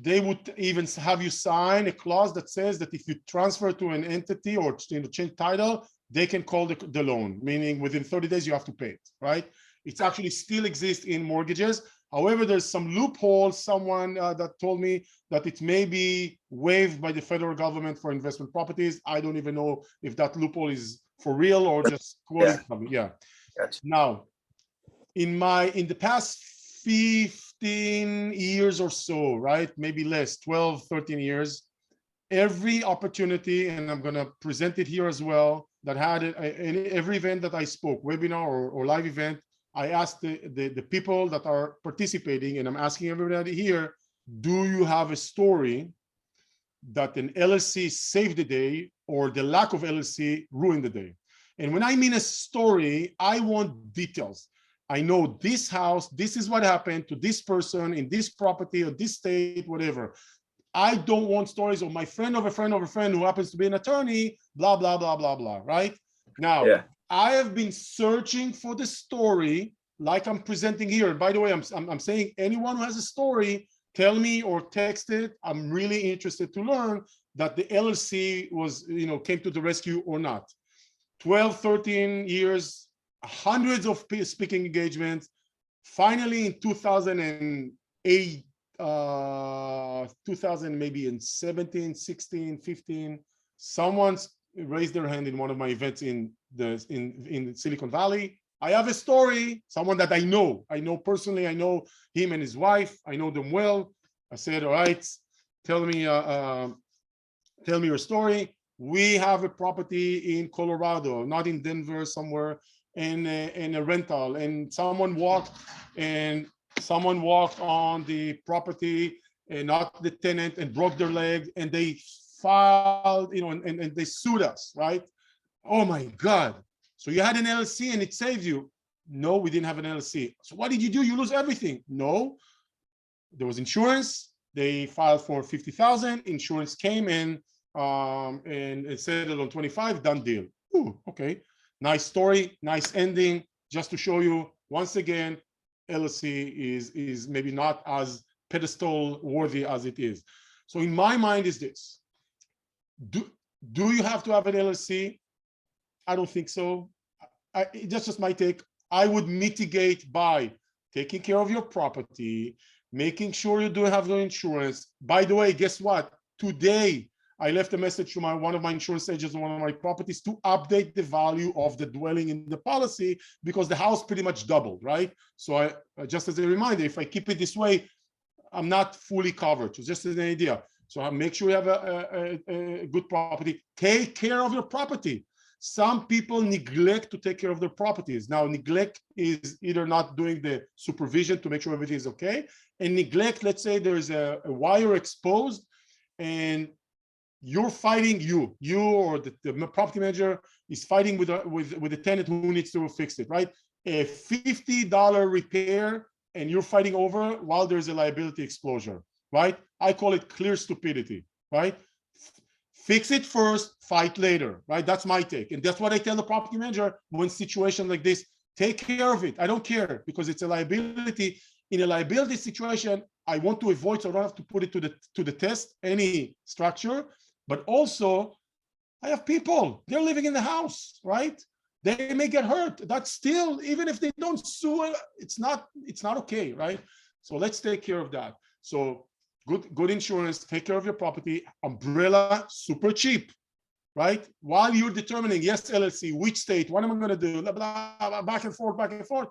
they would even have you sign a clause that says that if you transfer to an entity or change title, they can call the loan, meaning within 30 days you have to pay it, right? It's actually still exists in mortgages. However, there's some loophole. Someone that told me that it may be waived by the federal government for investment properties. I don't even know if that loophole is for real or just quoting something. Yeah. Gotcha. Now, in the past 15 years or so, right? Maybe less, 12, 13 years, every opportunity, and I'm going to present it here as well, that had every event that I spoke, webinar or live event, I asked the people that are participating, and I'm asking everybody here, do you have a story that an LLC saved the day or the lack of LLC ruined the day? And when I mean a story, I want details. I know this house, this is what happened to this person in this property or this state, whatever. I don't want stories of my friend of a friend of a friend who happens to be an attorney, blah, blah, blah, blah, blah, right? Now, I have been searching for the story like I'm presenting here. And by the way, I'm saying anyone who has a story, tell me or text it. I'm really interested to learn that the LLC was, came to the rescue or not. 12, 13 years, hundreds of speaking engagements. Finally, in 2008, 2000, maybe in 17, 16, 15, someone's raised their hand in one of my events in Silicon Valley. I have a story, someone that I know personally. I know him and his wife. I know them well. I said, all right, tell me your story. We have a property in Colorado, not in Denver, somewhere. and a rental, and someone walked on the property and not the tenant and broke their leg, and they filed, and they sued us, right? Oh my God. So you had an LLC and it saved you. No, we didn't have an LLC. So what did you do? You lose everything. No, there was insurance. They filed for 50,000. Insurance came in and it settled on 25. Done deal. Ooh, okay, nice story, nice ending. Just to show you once again, LLC is maybe not as pedestal worthy as it is. So in my mind is this: do you have to have an LLC? I don't think so. That's just my take. I would mitigate by taking care of your property, making sure you do have the insurance. By the way, guess what? Today, I left a message to one of my insurance agents on one of my properties to update the value of the dwelling in the policy because the house pretty much doubled, right? So I just as a reminder, if I keep it this way, I'm not fully covered. So just as an idea. So I make sure you have a good property. Take care of your property. Some people neglect to take care of their properties. Now, neglect is either not doing the supervision to make sure everything is okay, and neglect, let's say there's a wire exposed and you're fighting, you or the property manager is fighting with the tenant who needs to fix it, right? A $50 repair and you're fighting over while there's a liability exposure, right? I call it clear stupidity, right? Fix it first, fight later, right? That's my take. And that's what I tell the property manager when situations like this, take care of it. I don't care because it's a liability. In a liability situation, I want to avoid, so I don't have to put it to the test, any structure, but also I have people, they're living in the house, right? They may get hurt. That's still, even if they don't sue, it's not okay, right? So let's take care of that. So good insurance, take care of your property. Umbrella, super cheap, right? While you're determining, yes, LLC, which state, what am I going to do, blah, blah, blah, back and forth,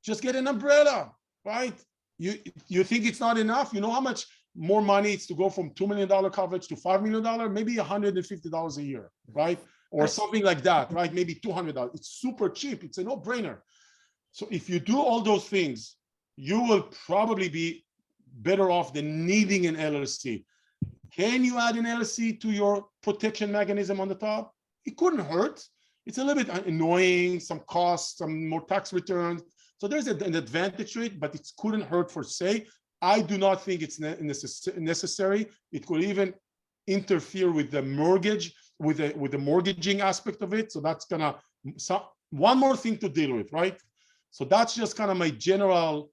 just get an umbrella, right? You think it's not enough? You know how much more money it's to go from $2 million coverage to $5 million, maybe $150 a year, right? Or something like that, right? Maybe $200. It's super cheap. It's a no-brainer. So if you do all those things, you will probably be better off than needing an LLC. Can you add an LLC to your protection mechanism on the top? It couldn't hurt. It's a little bit annoying, some costs, some more tax returns. So there's an advantage to it, but it couldn't hurt for say. I do not think it's necessary. It could even interfere with the mortgage, with the mortgaging aspect of it. So that's gonna, one more thing to deal with, right? So that's just kind of my general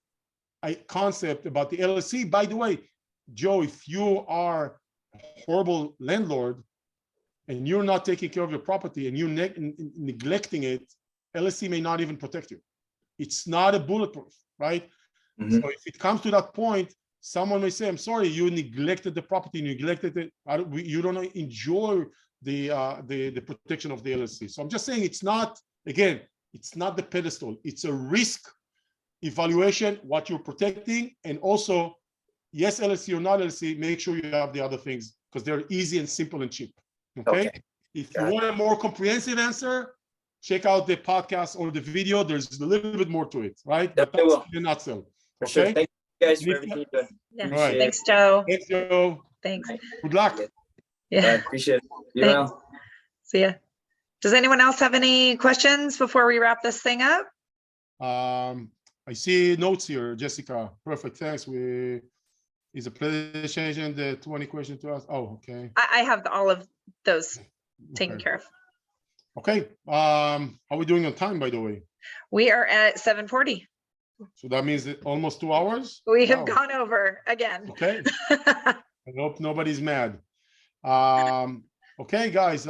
concept about the LLC. By the way, Joe, if you are a horrible landlord and you're not taking care of your property and you're neglecting it, LLC may not even protect you. It's not a bulletproof, right? Mm-hmm. So if it comes to that point, someone may say, I'm sorry, you neglected the property, neglected it. You don't enjoy the protection of the LLC. So I'm just saying it's not, again, it's not the pedestal. It's a risk evaluation, what you're protecting, and also, yes, LLC or not LLC, make sure you have the other things because they're easy and simple and cheap. Okay. If you want a more comprehensive answer, check out the podcast or the video. There's a little bit more to it, right? But that's in a nutshell. For sure. Thank you guys for everything you're doing. Yeah. Right. Thanks, Joe. Thanks, Joe. Thanks. Good luck. Yeah. I appreciate it. See you around. See ya. Does anyone else have any questions before we wrap this thing up? I see notes here, Jessica. Perfect. Thanks. Is a pleasure changing the 20 questions to us. Oh, okay. I have all of those taken care of. Okay. How are we doing on time, by the way? We are at 7:40. So that means that almost 2 hours? We have gone over again. Okay. I hope nobody's mad. Okay, guys.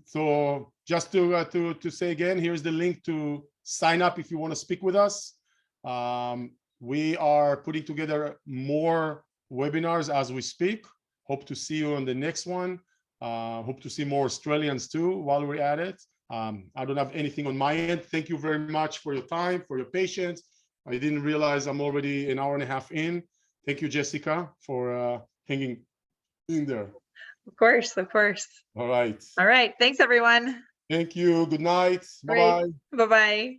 So just to say again, here's the link to sign up if you want to speak with us. We are putting together more webinars as we speak. Hope to see you on the next one. Hope to see more Australians too while we're at it. I don't have anything on my end. Thank you very much for your time, for your patience. I didn't realize I'm already an hour and a half in. Thank you, Jessica, for hanging in there. Of course, of course. All right. All right. Thanks, everyone. Thank you. Good night. Great. Bye-bye. Bye-bye.